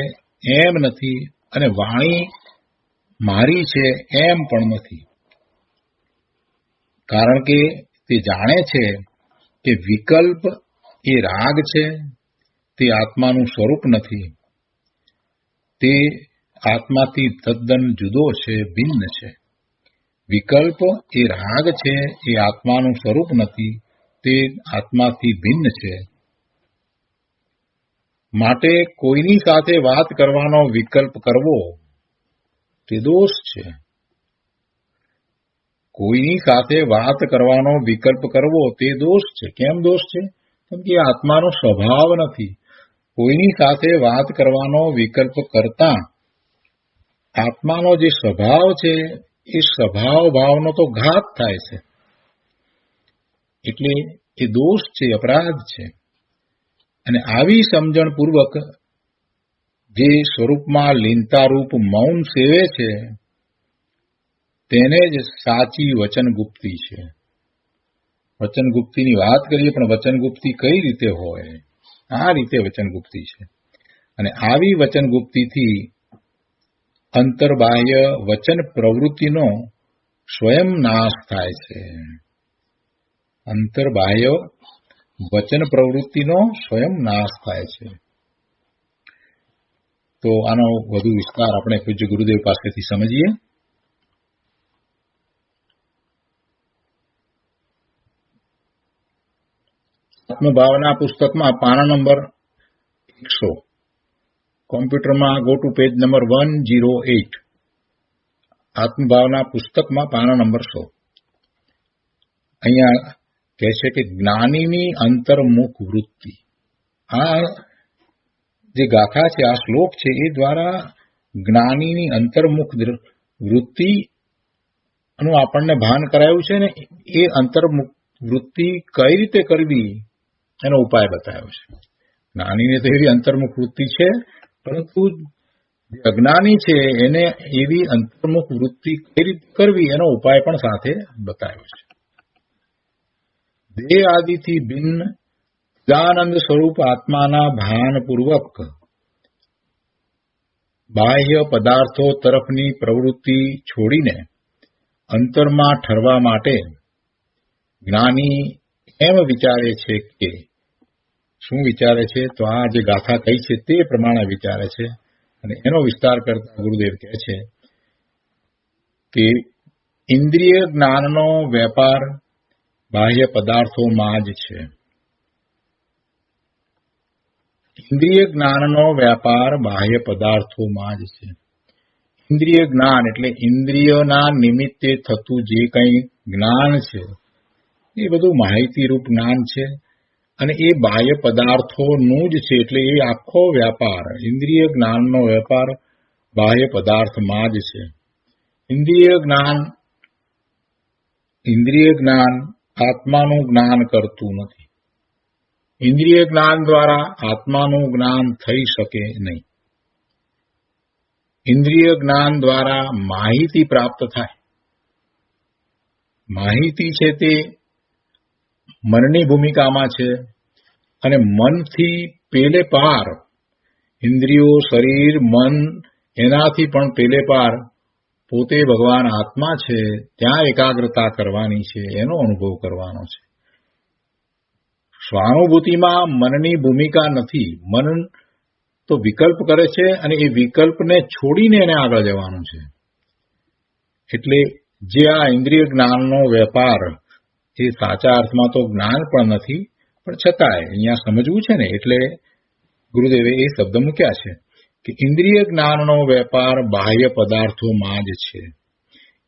એમ નથી, અને વાણી મારી છે એમ પણ નથી. કારણ કે તે જાણે છે કે વિકલ્પ એ રાગ છે, તે આત્માનું સ્વરૂપ નથી, તે આત્માથી તદ્દન જુદો છે, ભિન્ન છે. વિકલ્પ એ રાગ છે, એ આત્માનું સ્વરૂપ નથી, તે આત્માથી ભિન્ન છે. માટે કોઈની સાથે વાત કરવાનો વિકલ્પ કરવો તે દોષ છે. કોઈની સાથે વાત કરવાનો વિકલ્પ કરવો તે દોષ છે. કેમ દોષ છે? કેમ કે આત્માનો સ્વભાવ નથી. કોઈની સાથે વાત કરવાનો વિકલ્પ કરતા આત્માનો જે સ્વભાવ છે એ સ્વભાવ ભાવનો તો ઘાત થાય છે. એટલે એ દોષ છે, અપરાધ છે. અને આવી સમજણપૂર્વક જે સ્વરૂપમાં લીનતારૂપ મૌન સેવે છે તેને જ સાચી વચનગુપ્તિ છે. વચનગુપ્તિની વાત કરીએ, પણ વચનગુપ્તિ કઈ રીતે હોય? આ રીતે વચનગુપ્તિ છે. અને આવી વચનગુપ્તિથી અંતર્બાહ્ય વચન પ્રવૃત્તિનો સ્વયં નાશ થાય છે. અંતર્બાહ્ય વચન પ્રવૃત્તિનો સ્વયં નાશ થાય છે. તો આનો વધુ વિસ્તાર આપણે પૂજ્ય ગુરુદેવ પાસેથી સમજીએ. આત્મભાવના પુસ્તકમાં પાના નંબર 100, કોમ્પ્યુટરમાં ગો ટુ પેજ નંબર 108. આત્મભાવના પુસ્તકમાં પાના નંબર 100. અહીંયા કહે છે કે જ્ઞાનીની અંતર્મુખ વૃત્તિ. આ જે ગાથા છે, આ શ્લોક છે, એ દ્વારા જ્ઞાનીની અંતર્મુખ વૃત્તિ નું આપણને ભાન કરાયું છે ને, એ અંતર્મુખ વૃત્તિ કઈ રીતે કરવી એનો ઉપાય બતાવ્યો છે. જ્ઞાનીને તો એવી અંતર્મુખ વૃત્તિ છે, પરંતુ જે અજ્ઞાની છે એને એવી અંતર્મુખ વૃત્તિ કઈ રીતે કરવી એનો ઉપાય પણ સાથે બતાવ્યો છે. દેહ આદિથી ભિન્ન સચ્ચિદાનંદ સ્વરૂપ આત્માના ભાનપૂર્વક બાહ્ય પદાર્થો તરફની પ્રવૃત્તિ છોડીને અંતરમાં ઠરવા માટે જ્ઞાની એમ વિચારે છે કે, શું વિચારે છે? તો આ જે ગાથા કહી છે તે પ્રમાણે વિચારે છે. અને એનો વિસ્તાર કરતા ગુરુદેવ કહે છે કે ઇન્દ્રિય જ્ઞાનનો વેપાર બાહ્ય પદાર્થોમાં જ છે. ઇન્દ્રિય જ્ઞાનનો વેપાર બાહ્ય પદાર્થોમાં જ છે. ઇન્દ્રિય જ્ઞાન એટલે ઇન્દ્રિયોના નિમિત્તે થતું જે કંઈ જ્ઞાન છે એ બધું માહિતીરૂપ જ્ઞાન છે, અને એ બાહ્ય પદાર્થોનું જ છે. એટલે એ આખો વ્યાપાર, ઇન્દ્રિય જ્ઞાનનો વેપાર બાહ્ય પદાર્થમાં જ છે. ઇન્દ્રિય જ્ઞાન આત્માનું જ્ઞાન કરતું નથી. ઇન્દ્રિય જ્ઞાન દ્વારા આત્માનું જ્ઞાન થઈ શકે નહીં. ઇન્દ્રિય જ્ઞાન દ્વારા માહિતી પ્રાપ્ત થાય. માહિતી છે તે મનની ભૂમિકામાં છે, અને મનથી પેલે પાર ઇન્દ્રિયો, શરીર, મન એનાથી પણ પેલે પાર પોતે ભગવાન આત્મા છે, ત્યાં એકાગ્રતા કરવાની છે, એનો અનુભવ કરવાનો છે. સ્વાનુભૂતિમાં મનની ભૂમિકા નથી. મન તો વિકલ્પ કરે છે, અને એ વિકલ્પને છોડીને એને આગળ જવાનું છે. એટલે જે આ ઇન્દ્રિય જ્ઞાનનો વેપાર એ સાચા અર્થમાં તો જ્ઞાન પણ નથી, પણ છતાંય અહીંયા સમજવું છે ને, એટલે ગુરુદેવે એ શબ્દ મૂક્યા છે કે ઇન્દ્રિય જ્ઞાનનો વેપાર બાહ્ય પદાર્થોમાં જ છે.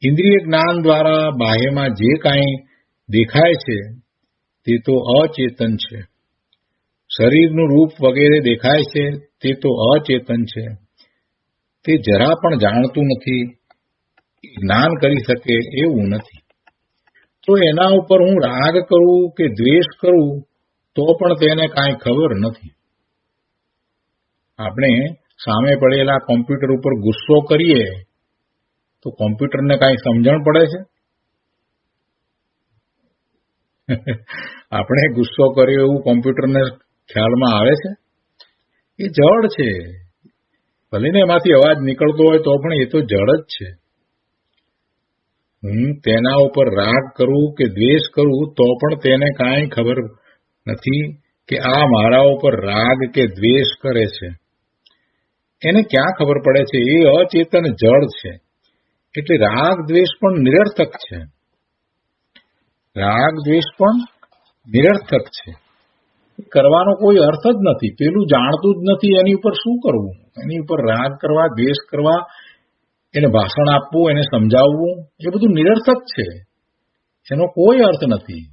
ઇન્દ્રિય જ્ઞાન દ્વારા બાહ્યમાં જે કાંઈ દેખાય છે તે તો અચેતન છે. શરીરનું રૂપ વગેરે દેખાય છે તે તો અચેતન છે. તે જરા પણ જાણતું નથી, જ્ઞાન કરી શકે એવું નથી. તો એના ઉપર હું રાગ કરું કે દ્વેષ કરું તો પણ તેને કાંઈ ખબર નથી. આપણે સામે પડેલા કોમ્પ્યુટર ઉપર ગુસ્સો કરીએ તો કોમ્પ્યુટરને કાંઈ સમજણ પડે છે? આપણે ગુસ્સો કર્યો એવું કોમ્પ્યુટરને ખ્યાલમાં આવે છે? એ જડ છે. ભલે ને એમાંથી અવાજ નીકળતો હોય તો પણ એ તો જડ જ છે. હું તેના ઉપર રાગ કરું કે દ્વેષ કરું તો પણ તેને કાંઈ ખબર નથી કે આ મારા ઉપર રાગ કે દ્વેષ કરે છે. એને ક્યાં ખબર પડે છે? એ અચેતન જડ છે. એટલે રાગ દ્વેષ પણ નિરર્થક છે. રાગ દ્વેષ પણ નિરર્થક છે. કરવાનો કોઈ અર્થ જ નથી. પેલું જાણતું જ નથી, એની ઉપર શું કરવું? એની ઉપર રાગ કરવા, દ્વેષ કરવા, એને ભાષણ આપવું, એને સમજાવવું, એ બધું નિરર્થક છે. એનો કોઈ અર્થ નથી.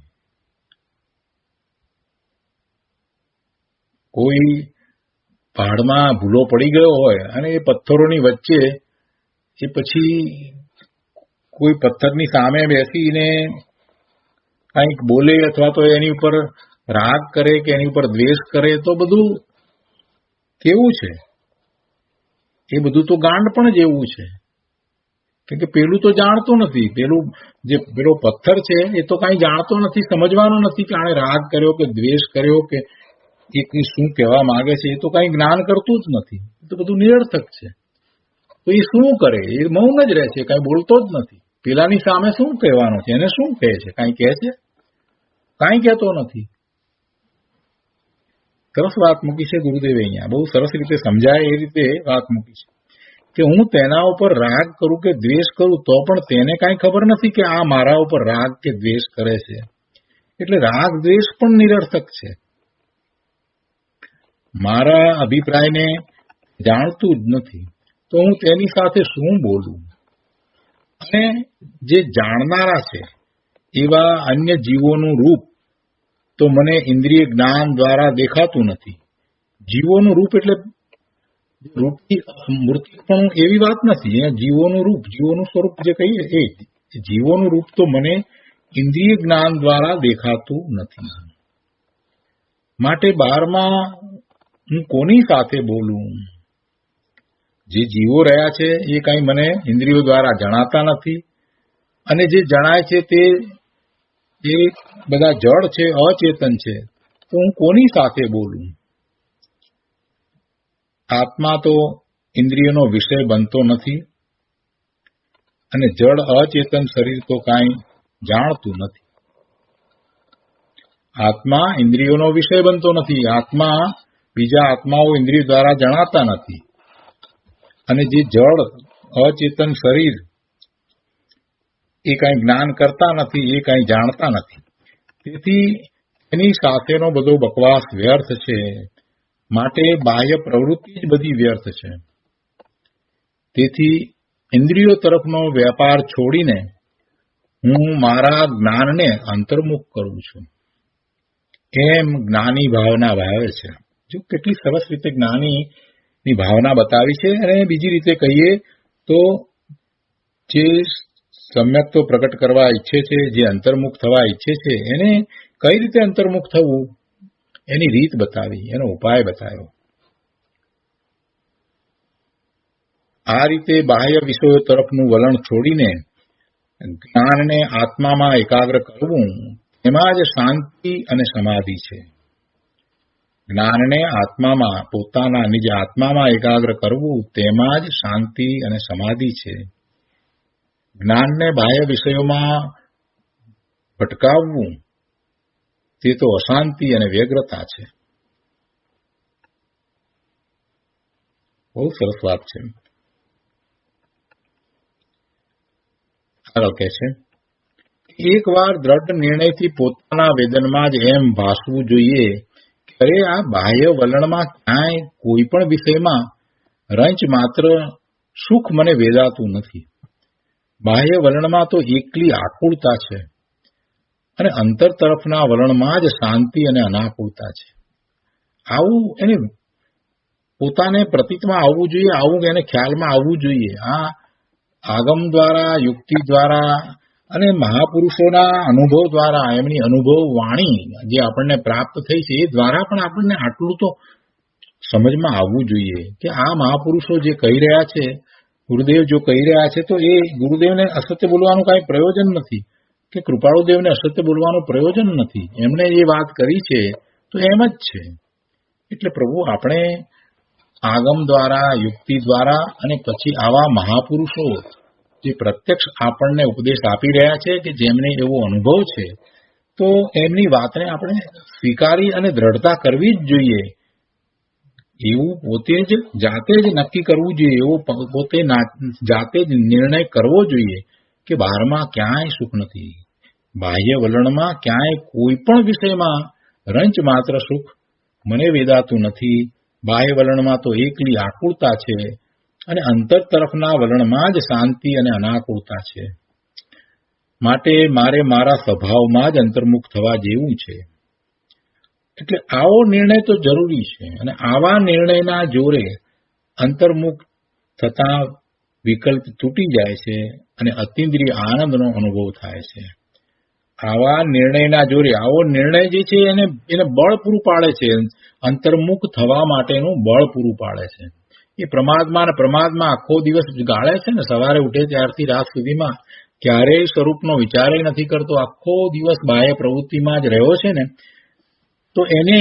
કોઈ પહાડમાં ભૂલો પડી ગયો હોય અને એ પથ્થરોની વચ્ચે એ પછી કોઈ પથ્થરની સામે બેસીને કંઈક બોલે અથવા તો એની ઉપર રાગ કરે કે એની ઉપર દ્વેષ કરે તો બધું કેવું છે? એ બધું તો ગાંડપણ જેવું છે. કે પેલું તો જાણતું નથી. પેલો પથ્થર છે એ તો કાંઈ જાણતો નથી, સમજવાનો નથી કે આણે રાગ કર્યો કે દ્વેષ કર્યો કે એ શું કહેવા માંગે છે. એ તો કાંઈ જ્ઞાન કરતું જ નથી. એ તો બધું નિરર્થક છે. તો એ શું કરે? એ મૌન જ રહે છે, કાંઈ બોલતો જ નથી. પેલાની સામે શું કહેવાનું છે? એને શું કહે છે? કાંઈ કહે છે? કાંઈ કહેતો નથી. સરસ વાત મૂકી છે ગુરુદેવે અહીંયા. બહુ સરસ રીતે સમજાય એ રીતે વાત મૂકી છે કે હું તેના ઉપર રાગ કરું કે દ્વેષ કરું તો પણ તેને કાંઈ ખબર નથી કે આ મારા ઉપર રાગ કે દ્વેષ કરે છે. એટલે રાગ દ્વેષ પણ નિરર્થક છે. મારા અભિપ્રાયને જાણતું જ નથી તો હું તેની સાથે શું બોલું? અને જે જાણનારા છે એવા અન્ય જીવોનું રૂપ તો મને ઇન્દ્રિય જ્ઞાન દ્વારા દેખાતું નથી. જીવોનું રૂપ એટલે મૂર્તિ પણ એવી વાત નથી. અહીંયા જીવોનું રૂપ, જીવોનું સ્વરૂપ જે કહીએ એ જીવોનું રૂપ તો મને ઇન્દ્રિય જ્ઞાન દ્વારા દેખાતું નથી. માટે બહારમાં હું કોની સાથે બોલું? જે જીવો રહ્યા છે એ કાંઈ મને ઇન્દ્રિયો દ્વારા જણાતા નથી, અને જે જણાય છે તે બધા જડ છે, અચેતન છે. તો હું કોની સાથે બોલું? આત્મા તો ઇન્દ્રિયનો વિષય બનતો નથી, અને જડ અચેતન શરીર તો કાંઈ જાણતું નથી. આત્મા ઇન્દ્રિયોનો વિષય બનતો નથી. આત્મા બીજા આત્માઓ ઇન્દ્રિય દ્વારા જણાતા નથી, અને જે જડ અચેતન શરીર એ કાંઈ જ્ઞાન કરતા નથી, એ કાંઈ જાણતા નથી. તેથી એની સાથેનો બધો બકવાસ વ્યર્થ છે. માટે બાહ્ય પ્રવૃત્તિ જ બધી વ્યર્થ છે. તેથી ઇન્દ્રિયો તરફનો વેપાર છોડીને હું મારા જ્ઞાનને અંતર્મુખ કરું છું. એમ જ્ઞાની ભાવના ભાવે છે. જો કેટલી સરસ રીતે જ્ઞાનીની ભાવના બતાવી છે. અને બીજી રીતે કહીએ તો જે સમ્યક તો પ્રકટ કરવા ઈચ્છે છે, જે અંતર્મુખ થવા ઈચ્છે છે, એને કઈ રીતે અંતર્મુખ થવું એની રીત બતાવી, એનો ઉપાય બતાવ્યો. આ રીતે બાહ્ય વિષયો તરફનું વલણ છોડીને જ્ઞાનને આત્મામાં એકાગ્ર કરવું, એમાં જ શાંતિ અને સમાધિ છે. જ્ઞાનને આત્મામાં, પોતાના નિજ આત્મામાં એકાગ્ર કરવું, તેમાં જ શાંતિ અને સમાધિ છે. જ્ઞાનને બાહ્ય વિષયોમાં ભટકાવવું તે તો અશાંતિ અને વ્યગ્રતા છે. બહુ સરસ વાત છે. આગળ કહે છે, એકવાર દ્રઢ નિર્ણયથી પોતાના વેદનમાં જ એમ ભાસવું જોઈએ કે અરે આ બાહ્ય વલણમાં ક્યાંય કોઈ પણ વિષયમાં રંચ માત્ર સુખ મને વેદાતું નથી. બાહ્ય વલણમાં તો એકલી આકુળતા છે, અને અંતર તરફના વલણમાં જ શાંતિ અને અનાકુળતા છે. આવું એને પોતાને પ્રતીતમાં આવવું જોઈએ, આવું એને ખ્યાલમાં આવવું જોઈએ. આ આગમ દ્વારા, યુક્તિ દ્વારા અને મહાપુરુષોના અનુભવ દ્વારા, એમની અનુભવ વાણી જે આપણને પ્રાપ્ત થઈ છે એ દ્વારા પણ આપણને આટલું તો સમજમાં આવવું જોઈએ કે આ મહાપુરુષો જે કહી રહ્યા છે, ગુરુદેવ જો કહી રહ્યા છે, તો એ ગુરુદેવને અસત્ય બોલવાનું કાંઈ પ્રયોજન નથી કે કૃપાળુદેવને અસત્ય બોલવાનું પ્રયોજન નથી. એમણે જે વાત કરી છે તો એમ જ છે. એટલે પ્રભુ, આપણે આગમ દ્વારા, યુક્તિ દ્વારા અને પછી આવા મહાપુરુષો જે પ્રત્યક્ષ આપણને ઉપદેશ આપી રહ્યા છે કે જેમને એવો અનુભવ છે, તો એમની વાતને આપણે સ્વીકારી અને દ્રઢતા કરવી જ જોઈએ. એવું પોતે જ જાતે જ નક્કી કરવું જોઈએ, એવો પોતે જાતે જ નિર્ણય કરવો જોઈએ કે બહારમાં ક્યાંય સુખ નથી, બાહ્ય વલણમાં ક્યાંય કોઈ પણ વિષયમાં રંચ માત્ર સુખ મને વેદાતું નથી. બાહ્ય વલણમાં તો એકલી આકુળતા છે અને અંતર તરફના વલણમાં જ શાંતિ અને અનાકુળતા છે. માટે મારે મારા સ્વભાવમાં જ અંતર્મુખ થવા જેવું છે. એટલે આવો નિર્ણય તો જરૂરી છે અને આવા નિર્ણયના જોરે અંતર્મુખ થતા વિકલ્પ તૂટી જાય છે અને અતિન્દ્રિય આનંદનો અનુભવ થાય છે. આવા નિર્ણયના જોરે, આવો નિર્ણય જે છે એને બળ પૂરું પાડે છે, અંતર્મુખ થવા માટેનું બળ પૂરું પાડે છે. એ પ્રમાદમાં આખો દિવસ ગાળે છે ને, સવારે ઉઠે ત્યારથી રાત સુધીમાં ક્યારેય સ્વરૂપનો વિચારે નથી કરતો, આખો દિવસ બાહ્ય પ્રવૃત્તિમાં જ રહ્યો છે ને, તો એને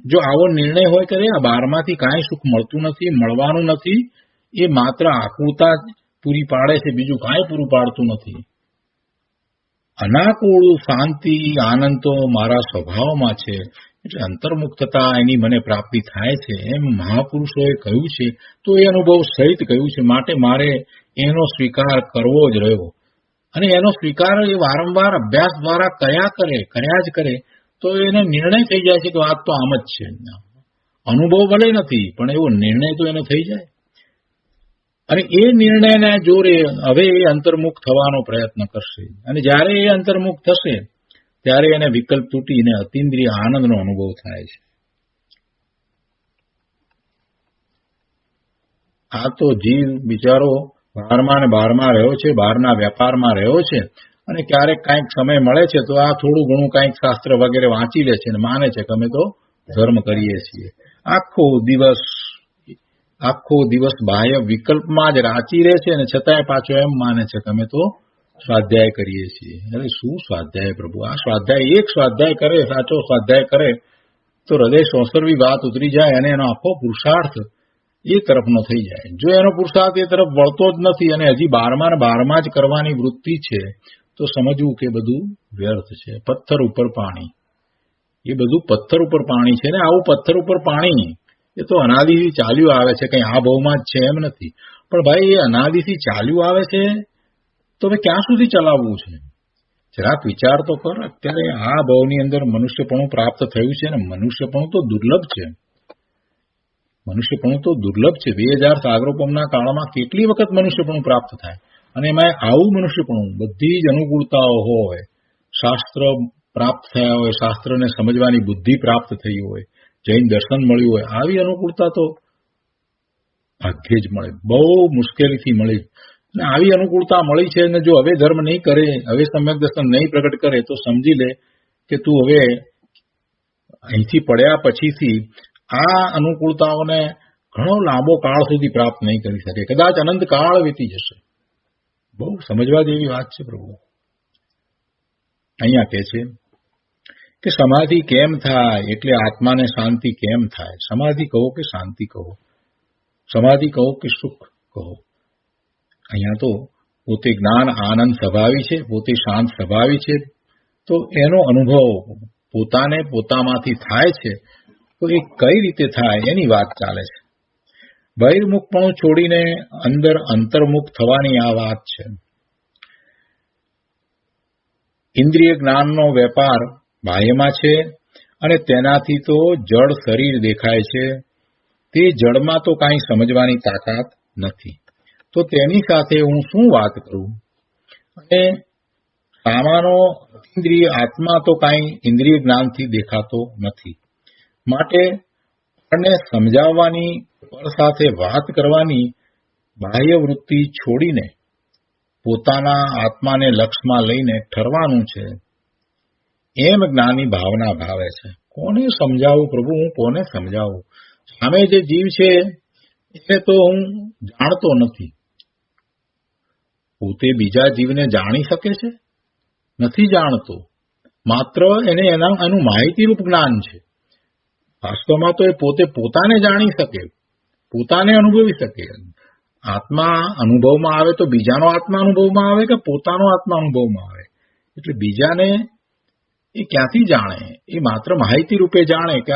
જો આવો નિર્ણય હોય કે આ બહારમાંથી કાંઈ સુખ મળતું નથી, મળવાનું નથી, એ માત્ર આકુળતા પૂરી પાડે છે, બીજું કાંઈ પૂરું પાડતું નથી. અનાકુળ શાંતિ આનંદ તો મારા સ્વભાવમાં છે, એટલે અંતર્મુખ થતા એની મને પ્રાપ્તિ થાય છે, એમ મહાપુરુષોએ કહ્યું છે. તો એ અનુભવ સહિત કહ્યું છે, માટે મારે એનો સ્વીકાર કરવો જ રહ્યો. અને એનો સ્વીકાર એ વારંવાર અભ્યાસ દ્વારા કર્યા જ કરે તો એને નિર્ણય થઈ જાય છે કે વાત તો આમ જ છે. અનુભવ ભલે નથી પણ એવો નિર્ણય તો એને થઈ જાય. અને એ નિર્ણયના જોરે હવે એ અંતર્મુખ થવાનો પ્રયત્ન કરશે. અને જ્યારે એ અંતર્મુખ થશે ત્યારે એને વિકલ્પ તૂટીને અતિન્દ્રિય આનંદનો અનુભવ થાય છે. આ તો જીવ બિચારો બહારમાં રહ્યો છે, બહારના વ્યાપારમાં રહ્યો છે, અને ક્યારેક કાંઈક સમય મળે છે તો આ થોડું ઘણું કાંઈક શાસ્ત્ર વગેરે વાંચી લે છે અને માને છે કે અમે તો ધર્મ કરીએ છીએ. આખો દિવસ બાહ્ય વિકલ્પમાં જ રાચી રહે છે અને છતાંય પાછો એમ માને છે કે અમે તો સ્વાધ્યાય કરીએ છીએ. અરે શું સ્વાધ્યાય પ્રભુ! આ સ્વાધ્યાય, એક સ્વાધ્યાય કરે, સાચો સ્વાધ્યાય કરે તો હૃદય સોસરવી વાત ઉતરી જાય અને એનો આખો પુરુષાર્થ એ તરફનો થઈ જાય. જો એનો પુરુષાર્થ એ તરફ વળતો જ નથી અને હજી બારમાં જ કરવાની વૃત્તિ છે તો સમજવું કે બધું વ્યર્થ છે. પથ્થર ઉપર પાણી, એ બધું પથ્થર ઉપર પાણી છે ને. આવું પથ્થર ઉપર પાણી એ તો અનાદિથી ચાલ્યું આવે છે, કંઈ આ ભાવમાં જ છે એમ નથી. પણ ભાઈ, એ અનાદિથી ચાલ્યું આવે છે તો હવે ક્યાં સુધી ચલાવવું છે? જરાક વિચાર તો કર. અત્યારે આ ભાવની અંદર મનુષ્યપણું પ્રાપ્ત થયું છે ને મનુષ્યપણું તો દુર્લભ છે. 2000 સાગરોપમના કાળમાં કેટલી વખત મનુષ્યપણું પ્રાપ્ત થાય, અને એમાં આવું મનુષ્યપણું, બધી જ અનુકૂળતાઓ હોય, શાસ્ત્ર પ્રાપ્ત થયા હોય, શાસ્ત્રને સમજવાની બુદ્ધિ પ્રાપ્ત થઈ હોય, જૈન દર્શન મળ્યું હોય, આવી અનુકૂળતા તો ભાગ્યે જ મળે, બહુ મુશ્કેલીથી મળી. અને આવી અનુકૂળતા મળી છે અને જો હવે ધર્મ નહીં કરે, હવે સમ્યક દર્શન નહીં પ્રગટ કરે તો સમજી લે કે તું હવે અહીંથી પડ્યા પછીથી આ અનુકૂળતાઓને ઘણો લાંબો કાળ સુધી પ્રાપ્ત નહીં કરી શકે, કદાચ અનંત કાળ વીતી જશે. બહુ સમજવા જેવી વાત છે પ્રભુ. અહીંયા કહે છે કે સમાધિ કેમ થાય, એટલે આત્માને શાંતિ કેમ થાય. સમાધિ કહો કે શાંતિ કહો, સમાધિ કહો કે સુખ કહો. અહીંયા તો પોતે જ્ઞાન આનંદ સ્વભાવી છે, પોતે શાંત સ્વભાવી છે, તો એનો અનુભવ પોતાને પોતામાંથી થાય છે. તો એ કઈ રીતે થાય એની વાત ચાલે છે. બહિર્મુખપણું છોડીને અંદર અંતર્મુખ થવાની આ વાત છે. ઇન્દ્રિય જ્ઞાનનો વેપાર બાહ્યમાં છે અને તેનાથી તો જડ શરીર દેખાય છે. તે જડમાં તો કાંઈ સમજવાની તાકાત નથી, તો તેની સાથે હું શું વાત કરું? અને સામાનો ઇન્દ્રિય આત્મા તો કાંઈ ઇન્દ્રિય જ્ઞાનથી દેખાતો નથી. માટે આપણને સમજાવવાની, પર સાથે વાત કરવાની બાહ્ય વૃત્તિ છોડીને પોતાના આત્માને લક્ષમાં લઈને ઠરવાનું છે, એમ જ્ઞાની ભાવના ભાવે છે. કોને સમજાવું પ્રભુ, હું કોને સમજાવું? સામે જે જીવ છે એને તો હું જાણતો નથી. પોતે બીજા જીવને જાણી શકે છે? નથી જાણતો. માત્ર એને એનું માહિતીરૂપ જ્ઞાન છે. વાસ્તવમાં તો એ પોતે પોતાને જાણી શકે, પોતાને અનુભવી શકે. આત્મા અનુભવમાં આવે તો બીજાનો આત્મા અનુભવમાં આવે કે પોતાનો આત્મા અનુભવમાં આવે. એટલે બીજાને એ ક્યાંથી જાણે? એ માત્ર માહિતી રૂપે જાણે કે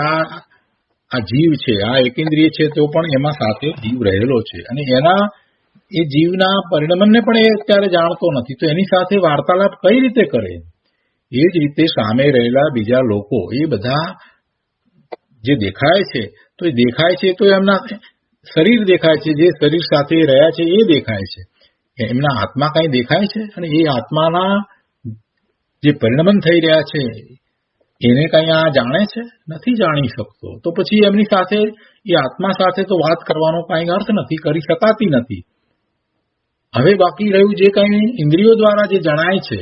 આ જીવ છે, આ એકેન્દ્રિય છે, તો પણ એમાં સાથે જીવ રહેલો છે અને એના એ જીવના પરિણમને પણ એ અત્યારે જાણતો નથી. તો એની સાથે વાર્તાલાપ કઈ રીતે કરે? એ જ રીતે સામે રહેલા બીજા લોકો એ બધા જે દેખાય છે, તો એ દેખાય છે તો એમના શરીર દેખાય છે, જે શરીર સાથે રહ્યા છે એ દેખાય છે. એમના આત્મા કઈ દેખાય છે? અને એ આત્માના જે પરિણમન થઈ રહ્યા છે એને કઈ આ જાણે છે? નથી જાણી શકતો. તો પછી એમની સાથે, એ આત્મા સાથે તો વાત કરવાનો કઈ અર્થ નથી, કરી શકાતી નથી. હવે બાકી રહ્યું જે કઈ ઇન્દ્રિયો દ્વારા જે જણાય છે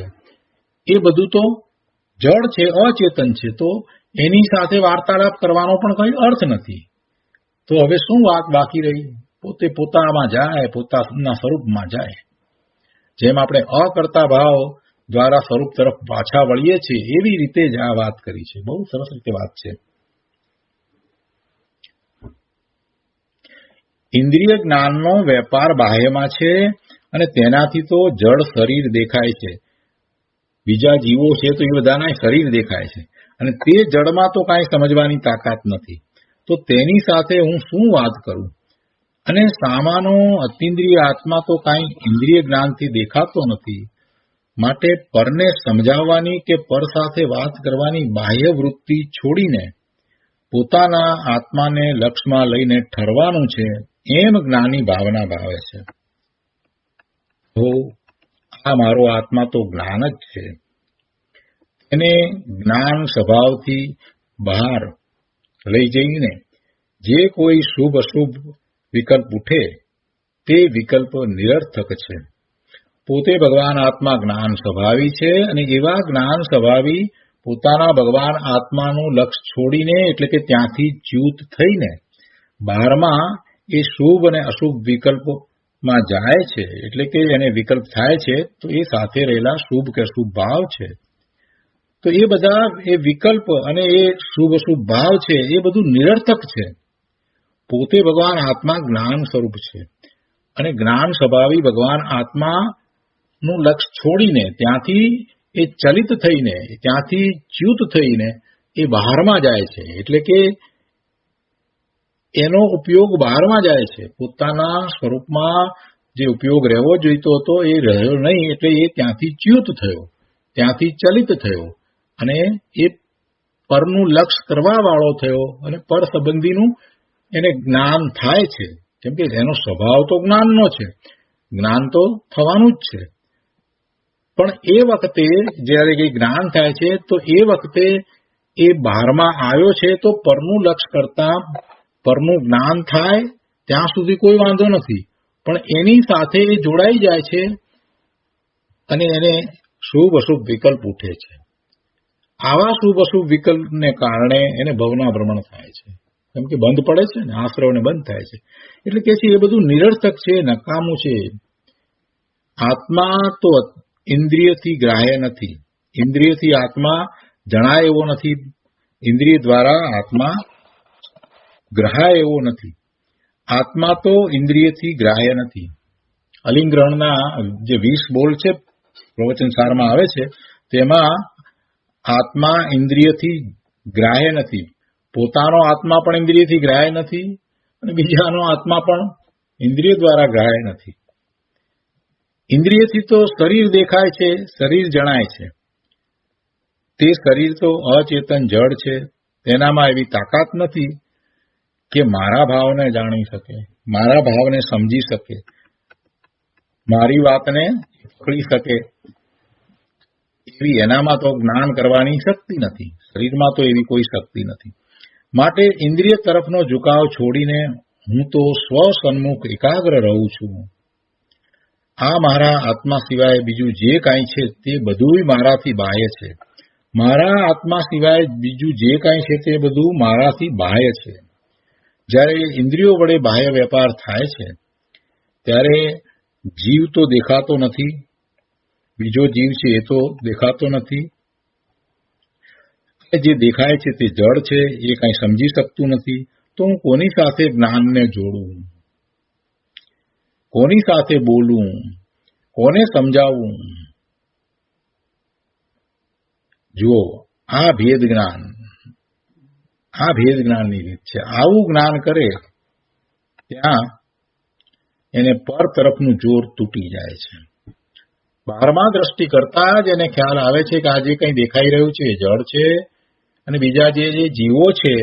એ બધું તો જડ છે, અચેતન છે. તો એની સાથે વાર્તાલાપ કરવાનો પણ કઈ અર્થ નથી. તો હવે શું વાત બાકી રહી? પોતે પોતામાં જાય, પોતાના સ્વરૂપમાં જાય. જેમ આપણે અકર્તા ભાવ દ્વારા સ્વરૂપ તરફ પાછા વળીએ છીએ, એવી રીતે જ આ વાત કરી છે. બહુ સરસ રીતે વાત છે. ઇન્દ્રિય જ્ઞાનનો વેપાર બાહ્યમાં છે અને તેનાથી તો જડ શરીર દેખાય છે. બીજા જીવો છે તો એ બધાના શરીર દેખાય છે અને તે જડમાં તો કાંઈ સમજવાની તાકાત નથી. તો તેની સાથે હું શું વાત કરું? અને સામાનો અતિન્દ્રિય આત્મા તો કાંઈ ઇન્દ્રિય જ્ઞાનથી દેખાતો નથી. માટે પરને સમજાવવાની કે પર સાથે વાત કરવાની બાહ્ય વૃત્તિ છોડીને પોતાના આત્માને લક્ષમાં લઈને ઠરવાનું છે, એમ જ્ઞાની ભાવના ભાવે છે. તો આ મારો આત્મા તો જ્ઞાન જ છે. એને જ્ઞાન સ્વભાવથી બહાર લઈ જઈને જે કોઈ શુભ અશુભ વિકલ્પ ઉઠે તે વિકલ્પ નિરર્થક છે. પોતે ભગવાન આત્મા જ્ઞાન સ્વભાવી છે અને એવા જ્ઞાન સ્વભાવી પોતાના ભગવાન આત્માનું લક્ષ છોડીને, એટલે કે ત્યાંથી ચ્યુત થઈને બહારમાં એ શુભ અને અશુભ વિકલ્પમાં જાય છે. એટલે કે એને વિકલ્પ થાય છે તો એ સાથે રહેલા શુભ કે અશુભ ભાવ છે. તો એ બધા એ વિકલ્પ અને એ શુભ અશુભ ભાવ છે એ બધું નિરર્થક છે. પોતે ભગવાન આત્મા જ્ઞાન સ્વરૂપ છે અને જ્ઞાન સ્વભાવી ભગવાન આત્માનું લક્ષ છોડીને ત્યાંથી એ ચલિત થઈને, ત્યાંથી ચ્યુત થઈને એ બહારમાં જાય છે. એટલે કે એનો ઉપયોગ બહારમાં જાય છે. પોતાના સ્વરૂપમાં જે ઉપયોગ રહેવો જોઈતો હતો એ રહ્યો નહીં. એટલે એ ત્યાંથી ચ્યુત થયો, ત્યાંથી ચલિત થયો અને એ પરનું લક્ષ કરવા વાળો થયો અને પર સંબંધીનું એને જ્ઞાન થાય છે. કેમ કે એનો સ્વભાવ તો જ્ઞાનનો છે, જ્ઞાન તો થવાનું જ છે. પણ એ વખતે જ્યારે કંઈ જ્ઞાન થાય છે તો એ વખતે એ બહારમાં આવ્યો છે તો પરનું લક્ષ કરતા પરનું જ્ઞાન થાય ત્યાં સુધી કોઈ વાંધો નથી. પણ એની સાથે એ જોડાઈ જાય છે અને એને શુભ અશુભ વિકલ્પ ઉઠે છે. આવા શુભ અશુભ વિકલ્પને કારણે એને ભવના ભ્રમણ થાય છે. કેમ કે બંધ પડે છે ને, આશ્રવને બંધ થાય છે. એટલે કે છે એ બધું નિરર્થક છે, નકામું છે. આત્મા તો ઇન્દ્રિયથી ગ્રાહ્ય નથી. ઇન્દ્રિયથી આત્મા જણાય એવો નથી. ઇન્દ્રિય દ્વારા આત્મા ગ્રહાય એવો નથી. આત્મા તો ઇન્દ્રિયથી ગ્રાહ્ય નથી. અલિંગ્રહણના જે 20 બોલ છે પ્રવચન સારમાં આવે છે તેમાં આત્મા ઇન્દ્રિયથી ગ્રાહ્ય નથી. પોતાનો આત્મા પણ ઇન્દ્રિયથી ગ્રાહ્ય નથી અને બીજાનો આત્મા પણ ઇન્દ્રિય દ્વારા ગ્રાહ્ય નથી. ઇન્દ્રિયથી તો શરીર દેખાય છે, શરીર જણાય છે. તે શરીર તો અચેતન જડ છે. તેનામાં એવી તાકાત નથી કે મારા ભાવને જાણી શકે, મારા ભાવને સમજી શકે, મારી વાતને પકડી શકે. એવી એનામાં તો જ્ઞાન કરવાની શક્તિ નથી. શરીરમાં તો એવી કોઈ શક્તિ નથી. માટે ઇન્દ્રિય તરફનો ઝુકાવ છોડીને હું તો સ્વ સન્મુખ એકાગ્ર રહું છું. આ મારા આત્મા સિવાય બીજું જે કાંઈ છે તે બધું મારાથી બાહ્ય છે. મારા આત્મા સિવાય બીજું જે કાંઈ છે તે બધું મારાથી બાહ્ય છે. જ્યારે ઇન્દ્રિયો વડે બાહ્ય વેપાર થાય છે ત્યારે જીવ તો દેખાતો નથી, બીજો જીવ છે એ તો દેખાતો નથી. જે દેખાય છે તે જડ છે, એ કાંઈ સમજી શકતું નથી. તો હું કોની સાથે જ્ઞાનને જોડું, કોની સાથે બોલું, કોને સમજાવું? જુઓ, આ ભેદ જ્ઞાનની રીત છે. આવું જ્ઞાન કરે ત્યાં એને પર તરફનું જોર તૂટી જાય છે. બહારમાં દ્રષ્ટિ કરતા જ એને ખ્યાલ આવે છે કે આ જે કંઈ દેખાઈ રહ્યું છે એ જડ છે, અને બીજા જે જીવો છે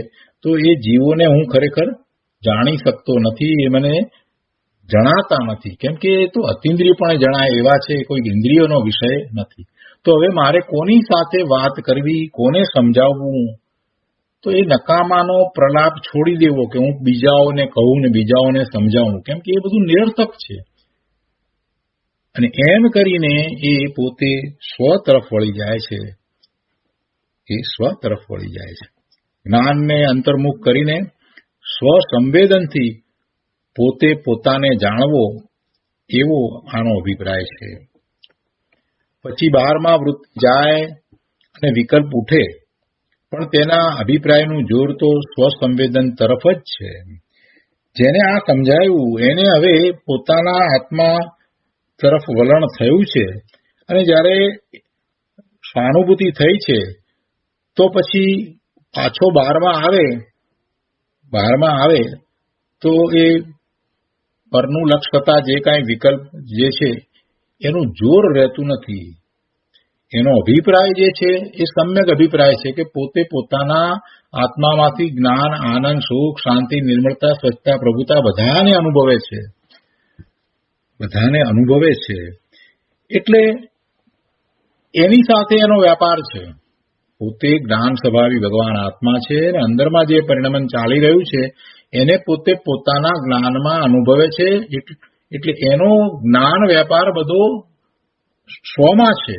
તો એ જીવોને હું ખરેખર જાણી શકતો નથી, એ મને જણાતા નથી, કેમ કે એ તો અતિન્દ્રિયપણે જણાય એવા છે, કોઈ ઇન્દ્રિયોનો વિષય નથી. તો હવે મારે કોની સાથે વાત કરવી, કોને સમજાવવું? તો એ નકામાનો પ્રલાપ છોડી દેવો કે હું બીજાઓને કહું ને બીજાઓને સમજાવું, કેમ કે એ બધું નિરર્થક છે. અને એમ કરીને એ પોતે સ્વ તરફ વળી જાય છે. જ્ઞાનને અંતર્મુખ કરીને સ્વસંવેદનથી પોતે પોતાને જાણવો, એવો આનો અભિપ્રાય છે. પછી બહારમાં વૃત્તિ જાય અને વિકલ્પ ઉઠે, પણ તેના અભિપ્રાયનું જોર તો સ્વસંવેદન તરફ જ છે. જેને આ સમજાયું એને હવે પોતાના આત્મા તરફ વલણ થયું છે, અને જ્યારે સહાનુભૂતિ થઈ છે તો પછી પાછો બહારમાં આવે તો એ પરનું લક્ષ્ય થતા જે કાંઈ વિકલ્પ જે છે એનું જોર રહેતું નથી. એનો અભિપ્રાય જે છે એ સમ્યક અભિપ્રાય છે કે પોતે પોતાના આત્મામાંથી જ્ઞાન, આનંદ, સુખ, શાંતિ, નિર્મળતા, સ્વચ્છતા, પ્રભુતા બધાને અનુભવે છે. એટલે એની સાથે એનો વ્યાપાર છે. પોતે જ્ઞાન સ્વભાવી ભગવાન આત્મા છે, અને અંદરમાં જે પરિણમન ચાલી રહ્યું છે એને પોતે પોતાના જ્ઞાનમાં અનુભવે છે. એટલે એનો જ્ઞાન વેપાર બધો સ્વમાં છે.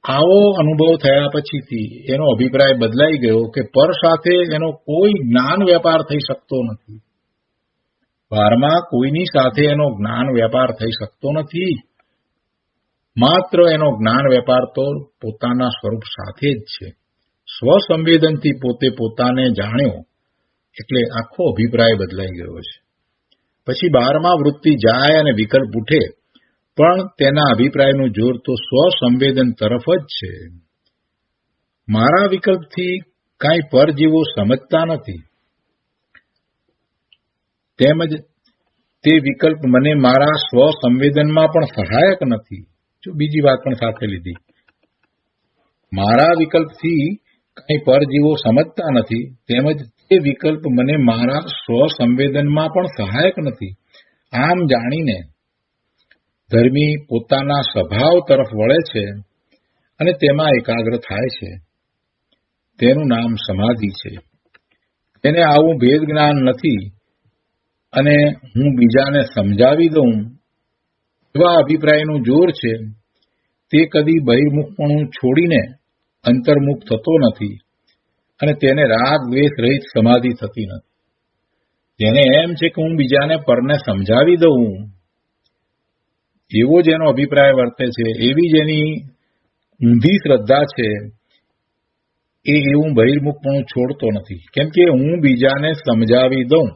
આવો અનુભવ થયા પછીથી એનો અભિપ્રાય બદલાઈ ગયો કે પર સાથે એનો કોઈ જ્ઞાન વેપાર થઈ શકતો નથી. બહારમાં કોઈની સાથે એનો જ્ઞાન વેપાર થઈ શકતો નથી. માત્ર એનો જ્ઞાન વેપાર તો પોતાના સ્વરૂપ સાથે જ છે. સ્વસંવેદનથી પોતે પોતાને જાણ્યો એટલે આખો અભિપ્રાય બદલાઈ ગયો છે. પછી બહારમાં વૃત્તિ જાય અને વિકલ્પ ઉઠે, પણ તેના અભિપ્રાયનું જોર તો સ્વસંવેદન તરફ જ છે. મારા વિકલ્પથી કાંઈ પરજીવો સમજતા નથી, તેમજ તે વિકલ્પ મને મારા સ્વસંવેદનમાં પણ સહાયક નથી. જો બીજી વાત પણ સાથે લીધી, મારા વિકલ્પથી કાંઈ પરજીવો સમજતા નથી, તેમજ તે વિકલ્પ મને મારા સ્વસંવેદનમાં પણ સહાયક નથી. આમ જાણીને ધર્મી પોતાના સ્વભાવ તરફ વળે છે અને તેમાં એકાગ્ર થાય છે. તેનું નામ સમાધિ છે. તેને આવું ભેદ જ્ઞાન નથી અને હું બીજાને સમજાવી દઉં એવા અભિપ્રાયનું જોર છે. તે કદી બહિર્મુખપણું છોડીને અંતર્મુખ થતો નથી, અને તેને રાગ દ્વેષ રહિત સમાધિ થતી નથી. જેને એમ છે કે હું બીજાને પરને સમજાવી દઉં, એવો જેનો અભિપ્રાય વર્તે છે, એવી જેની ઊંધી શ્રદ્ધા છે, એ એવું બહિર્મુખપણું છોડતો નથી. કેમ કે હું બીજાને સમજાવી દઉં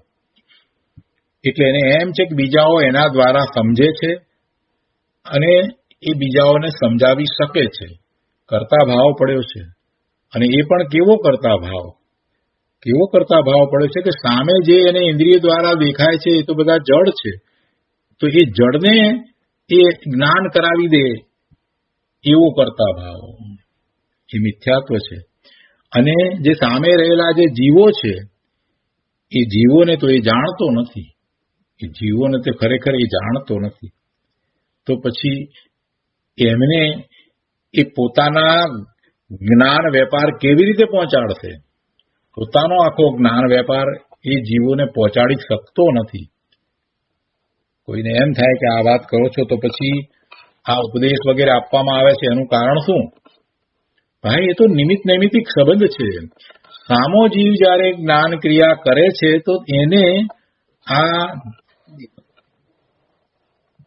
એટલે એને એમ છે કે બીજાઓ એના દ્વારા સમજે છે અને એ બીજાઓને સમજાવી શકે છે. કરતા ભાવ પડ્યો છે. અને એ પણ કેવો કરતા ભાવ પડ્યો છે કે સામે જે એને ઇન્દ્રિય દ્વારા દેખાય છે એ તો બધા જડ છે, તો એ જડને એ જ્ઞાન કરાવી દે એવો કરતા ભાવ, એ મિથ્યાત્વ છે. અને જે સામે રહેલા જે જીવો છે એ જીવોને તો એ જાણતો નથી, એ જીવોને તો ખરેખર એ જાણતો નથી. તો પછી એમને એ પોતાના જ્ઞાન વેપાર કેવી રીતે પહોંચાડશે? પોતાનો આખો જ્ઞાન વેપાર એ જીવોને પહોંચાડી શકતો નથી. કોઈને એમ થાય કે આ વાત કરો છો તો પછી આ ઉપદેશ વગેરે આપવામાં આવે છે એનું કારણ શું? ભાઈ, એ તો નિમિત્ત નૈમિતિક સંબંધ છે. સામો જીવ જયારે જ્ઞાન ક્રિયા કરે છે તો એને આ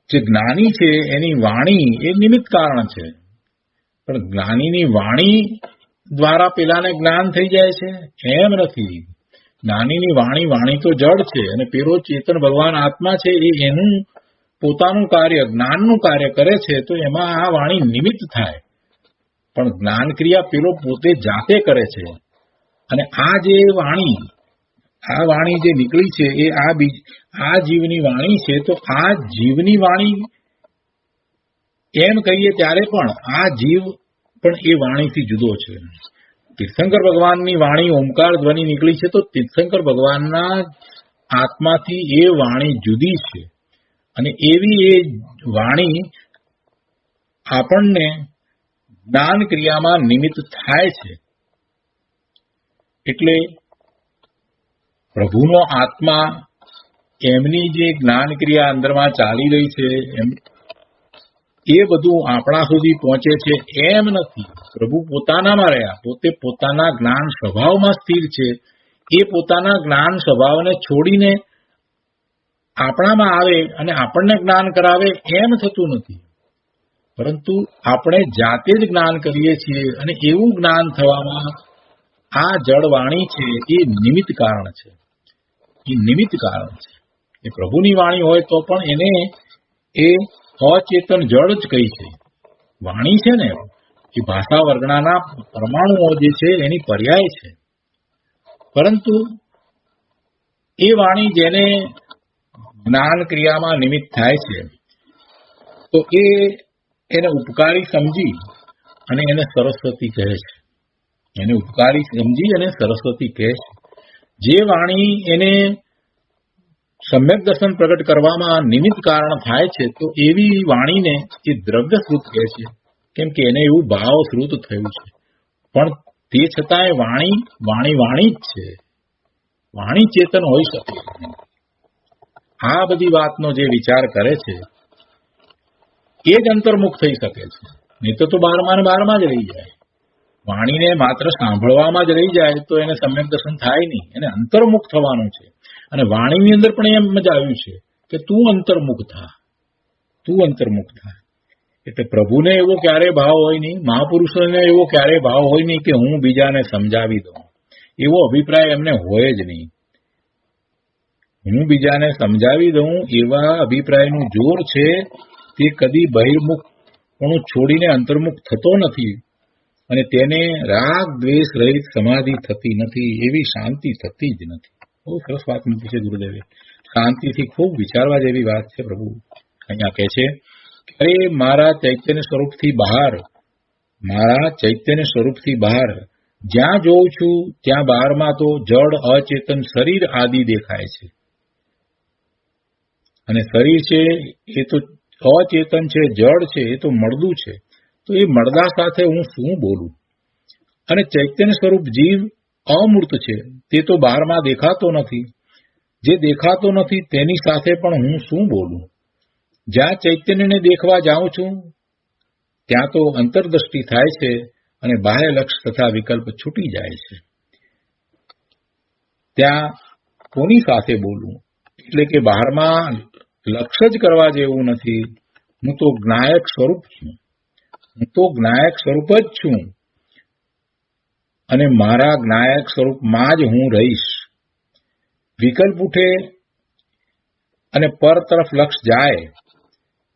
જે જ્ઞાની છે એની વાણી એ નિમિત્ત કારણ છે. પણ જ્ઞાનીની વાણી દ્વારા પેલાને જ્ઞાન થઈ જાય છે એમ નથી. જ્ઞાનીની વાણી તો જડ છે અને પેલો ચેતન ભગવાન આત્મા છે એ એનું પોતાનું કાર્ય જ્ઞાનનું કાર્ય કરે છે તો એમાં આ વાણી નિમિત્ત થાય. પણ જ્ઞાન ક્રિયા પેલો પોતે જાતે કરે છે. અને આ વાણી જે નીકળી છે એ આ જીવની વાણી છે. તો આ જીવની વાણી એમ કહીએ ત્યારે પણ આ જીવ પણ એ વાણીથી જુદો છે. તીર્થંકર ભગવાનની વાણી ઓમકાર ધ્વનિ નીકળી છે તો તીર્થંકર ભગવાનના આત્માથી એ વાણી જુદી છે. અને એવી એ વાણી આપણને જ્ઞાન ક્રિયામાં નિમિત્ત થાય છે. એટલે પ્રભુનો આત્મા એમની જે જ્ઞાન ક્રિયા અંદરમાં ચાલી રહી છે એ બધું આપણા સુધી પહોંચે છે એમ નથી. પ્રભુ પોતાનામાં રહ્યા, પોતે પોતાના જ્ઞાન સ્વભાવમાં સ્થિર છે. એ પોતાના જ્ઞાન સ્વભાવને છોડીને આપણામાં આવે અને આપણને જ્ઞાન કરાવે એમ થતું નથી. પરંતુ આપણે જાતે જ જ્ઞાન કરીએ છીએ અને એવું જ્ઞાન થવામાં આ જળવાણી છે એ નિમિત્ત કારણ છે. એ પ્રભુની વાણી હોય તો પણ એને એ અચેતન જળ જ કહી છે. વાણી છે ને એ ભાષા વર્ગણાના પરમાણુઓ જે છે એની પર્યાય છે. પરંતુ એ વાણી જેને જ્ઞાન ક્રિયામાં નિમિત્ત થાય છે તો એને ઉપકારી સમજી અને એને સરસ્વતી કહે છે. એને ઉપકારી સમજી અને સરસ્વતી કહે છે. જે વાણી એને સમ્યક દર્શન પ્રગટ કરવામાં નિમિત્ત કારણ થાય છે તો એવી વાણીને એ દ્રવ્ય શ્રુત કહે છે. કેમ કે એને એવું ભાવ શ્રુત થયું છે. પણ તે છતાંય વાણી જ છે. વાણી ચેતન હોઈ શકે. આ બધી વાતનો જે વિચાર કરે છે એ જ અંતર્મુખ થઈ શકે છે. નહીં તો બારમાં ને બારમાં જ રહી જાય. વાણીને માત્ર સાંભળવામાં જ રહી જાય તો એને સમ્યક દર્શન થાય નહીં. એને અંતર્મુખ થવાનું છે. અને વાણીની અંદર પણ એમ મજા આવ્યું છે કે તું અંતર્મુખ થા. એટલે પ્રભુને એવો ક્યારે ભાવ હોય નહીં, મહાપુરુષોને એવો ક્યારે ભાવ હોય નહીં કે હું બીજાને સમજાવી દઉં. એવો અભિપ્રાય એમને હોય જ નહીં. હું બીજાને સમજાવી દઉં એવા અભિપ્રાયનું જોર છે તે કદી બહિર્મુખપણું છોડીને અંતર્મુખ થતો નથી. અને તેને રાગ દ્વેષ રહિત સમાધિ થતી નથી. એવી શાંતિ થતી જ નથી. બહુ સરસ વાત મૂકી છે ગુરુદેવે. શાંતિથી ખૂબ વિચારવા જેવી વાત છે. પ્રભુ અહીંયા કહે છે કે મારા ચૈતન્ય સ્વરૂપથી બહાર જ્યાં જોઉં છું ત્યાં બહારમાં તો જડ અચેતન શરીર આદિ દેખાય છે. અને શરીર છે એ તો અચેતન છે, જડ છે, એ તો મળદું છે. તો એ મળદા સાથે હું શું બોલું? અને ચૈતન્ય સ્વરૂપ જીવ અમૂર્ત છે. તે તો બહારમાં દેખાતો નથી. જે દેખાતો નથી તેની સાથે પણ હું શું બોલું? જ્યાં ચૈતન્યને દેખવા જાઉં છું ત્યાં તો અંતરદ્રષ્ટિ થાય છે અને બાહ્ય લક્ષ તથા વિકલ્પ છૂટી જાય છે. ત્યાં કોની સાથે બોલું? એટલે કે બહારમાં લક્ષ્ય જ કરવા જેવું નથી. હું તો જ્ઞાયક સ્વરૂપ જ છું અને મારા જ્ઞાયક સ્વરૂપમાં જ હું રહીશ. વિકલ્પ ઉઠે અને પર તરફ લક્ષ જાય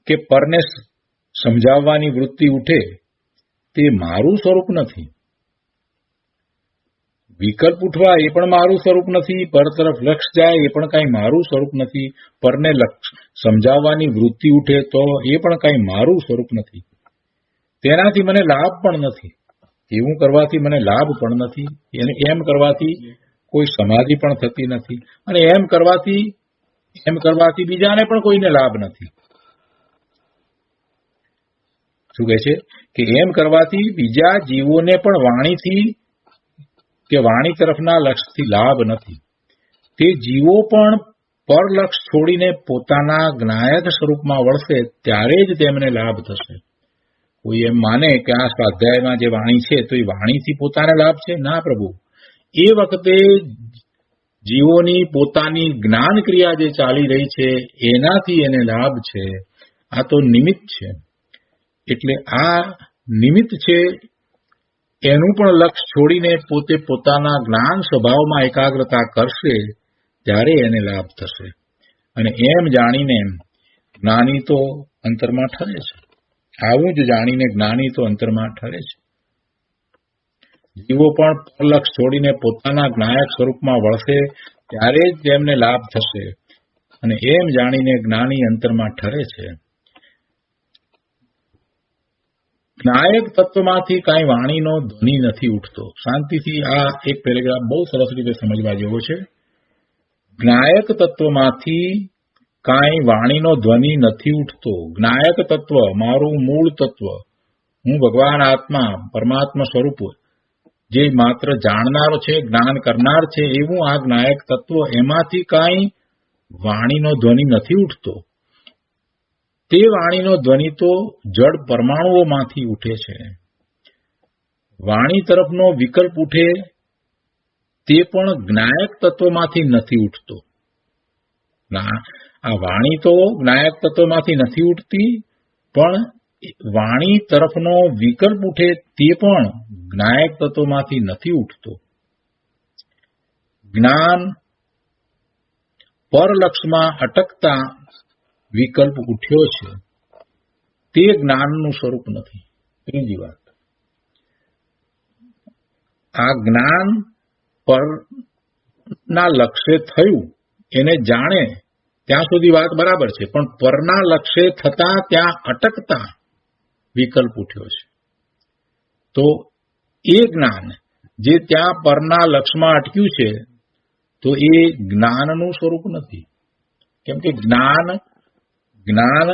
કે પરને સમજાવવાની વૃત્તિ ઉઠે તે મારું સ્વરૂપ નથી. વિકલ્પ ઉઠવા એ પણ મારું સ્વરૂપ નથી. પર તરફ લક્ષ જાય એ પણ કાંઈ મારું સ્વરૂપ નથી. પરને સમજાવવાની વૃત્તિ ઉઠે તો એ પણ કાંઈ મારું સ્વરૂપ નથી. તેનાથી મને લાભ પણ નથી. એવું કરવાથી મને લાભ પણ નથી. એમ કરવાથી કોઈ સમાધિ પણ થતી નથી. અને એમ કરવાથી બીજાને પણ કોઈને લાભ નથી. શું કહે છે કે એમ કરવાથી બીજા જીવોને પણ વાણીથી કે વાણી તરફના લક્ષ્યથી લાભ નથી. તે જીવો પણ પરલક્ષ છોડીને પોતાના જ્ઞાયક સ્વરૂપમાં વળશે ત્યારે જ તેમને લાભ થશે. કોઈ એમ માને કે આ સ્વાધ્યાયમાં જે વાણી છે તો એ વાણીથી પોતાને લાભ છે. ના પ્રભુ, એ વખતે જીવોની પોતાની જ્ઞાન ક્રિયા જે ચાલી રહી છે એનાથી એને લાભ છે. આ તો નિમિત્ત છે. એટલે આ નિમિત્ત છે એનું પણ લક્ષ છોડીને પોતે પોતાના જ્ઞાન સ્વભાવમાં એકાગ્રતા કરશે ત્યારે એને લાભ થશે. અને એમ જાણીને જ્ઞાની તો અંતરમાં ઠરે છે. આવું જ જાણીને જ્ઞાની તો અંતરમાં ઠરે છે. જીવો પણ પરલક્ષ છોડીને પોતાના જ્ઞાયક સ્વરૂપમાં વળશે ત્યારે જ તેમને લાભ થશે. અને એમ જાણીને જ્ઞાની અંતરમાં ઠરે છે. જ્ઞાયક તત્વમાંથી કાંઈ વાણીનો ધ્વનિ નથી ઉઠતો. શાંતિથી આ એક પેરેગ્રાફ બહુ સરસ રીતે સમજવા જેવો છે. જ્ઞાયક તત્વમાંથી કાંઈ વાણીનો ધ્વનિ નથી ઉઠતો. જ્ઞાયક તત્વ, મારું મૂળ તત્વ, હું ભગવાન આત્મા પરમાત્મા સ્વરૂપ જે માત્ર જાણનાર છે, જ્ઞાન કરનાર છે, એવું આ જ્ઞાયક તત્વ, એમાંથી કાંઈ વાણીનો ધ્વનિ નથી ઉઠતો. તે વાણીનો ધ્વનિ તો જડ પરમાણુઓમાંથી ઉઠે છે. વાણી તરફનો વિકલ્પ ઉઠે તે પણ જ્ઞાયક તત્વમાંથી નથી ઉઠતો. આ વાણી તો જ્ઞાયક તત્વમાંથી નથી ઉઠતી, પણ વાણી તરફનો વિકલ્પ ઉઠે તે પણ જ્ઞાયક તત્વમાંથી નથી ઉઠતો. જ્ઞાન પરલક્ષમાં અટકતા વિકલ્પ ઉઠ્યો છે તે જ્ઞાનનું સ્વરૂપ નથી. ત્રીજી વાત, આ જ્ઞાન પરના લક્ષ્ય થયું એને જાણે ત્યાં સુધી વાત બરાબર છે, પણ પરના લક્ષ્ય થતા ત્યાં અટકતા વિકલ્પ ઉઠ્યો છે. તો એ જ્ઞાન જે ત્યાં પરના લક્ષ્યમાં અટક્યું છે તો એ જ્ઞાનનું સ્વરૂપ નથી. કેમ કે જ્ઞાન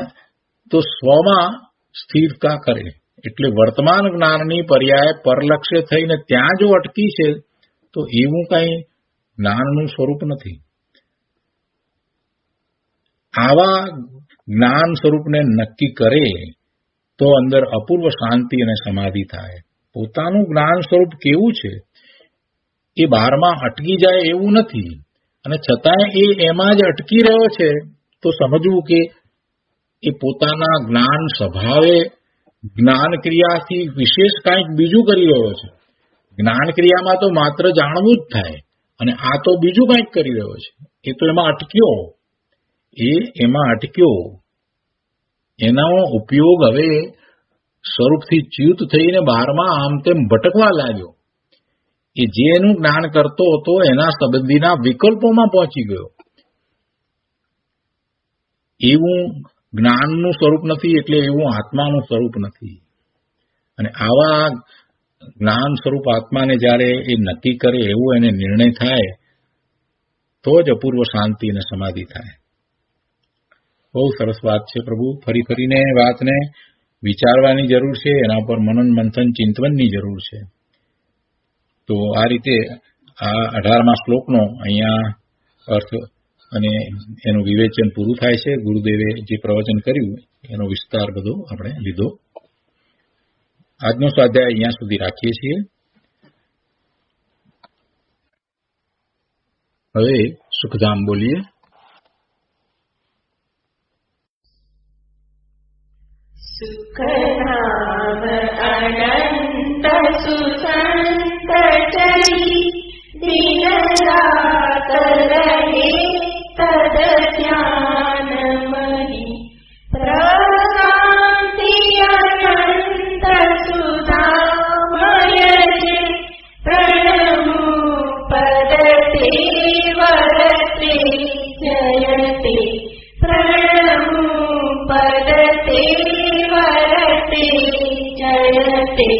તો સ્વમાં સ્થિરતા કરે. એટલે વર્તમાન જ્ઞાનની પર્યાય પરલક્ષ્ય થઈને ત્યાં જો અટકી છે તો એવું કઈ જ્ઞાનનું સ્વરૂપ નથી. આવા જ્ઞાન સ્વરૂપને નક્કી કરે તો અંદર અપૂર્વ શાંતિ અને સમાધિ થાય. પોતાનું જ્ઞાન સ્વરૂપ કેવું છે એ બહારમાં અટકી જાય એવું નથી, અને છતાંય એ એમાં જ અટકી રહ્યો છે તો સમજવું કે એ પોતાના જ્ઞાન સ્વભાવે જ્ઞાન ક્રિયાથી વિશેષ કંઈક બીજું કરી રહ્યો છે. જ્ઞાન ક્રિયામાં તો માત્ર જાણવું જ થાય, અને આ તો બીજું કંઈક કરી રહ્યો છે. એ તો એમાં અટક્યો. એનો ઉપયોગ હવે સ્વરૂપથી ચ્યુત થઈને બહારમાં આમ તેમ ભટકવા લાગ્યો. એ જેનું જ્ઞાન કરતો હતો એના સંબંધીના વિકલ્પોમાં પહોંચી ગયો. એવું જ્ઞાનનું સ્વરૂપ નથી, એટલે એવું આત્માનું સ્વરૂપ નથી. અને આવા જ્ઞાન સ્વરૂપ આત્માને જ્યારે એ નક્કી કરે, એવું એને નિર્ણય થાય તો જ અપૂર્વ શાંતિ અને સમાધિ થાય. બહુ સરસ વાત છે પ્રભુ. ફરી ફરીને વાતને વિચારવાની જરૂર છે, એના પર મનન મંથન ચિંતનની જરૂર છે. તો આ રીતે આ 18મા શ્લોકનો અહીંયા અર્થ અને એનું વિવેચન પૂરું થાય છે. ગુરુદેવે જે પ્રવચન કર્યું એનો વિસ્તાર બધો આપણે લીધો. આજનો સ્વાધ્યાય અહીંયા સુધી રાખીએ છીએ. હવે સુખધામ બોલીએ. સુખધામ અનંત સુસંત ચરી દિન રાત રહે તદ ધ્યાન મહી પ્રશાંતિ અનંત સુધામય છે પ્રણમુ પદ તે વરતે જયતે પ્રણમુ પદ તે વરતે જયતે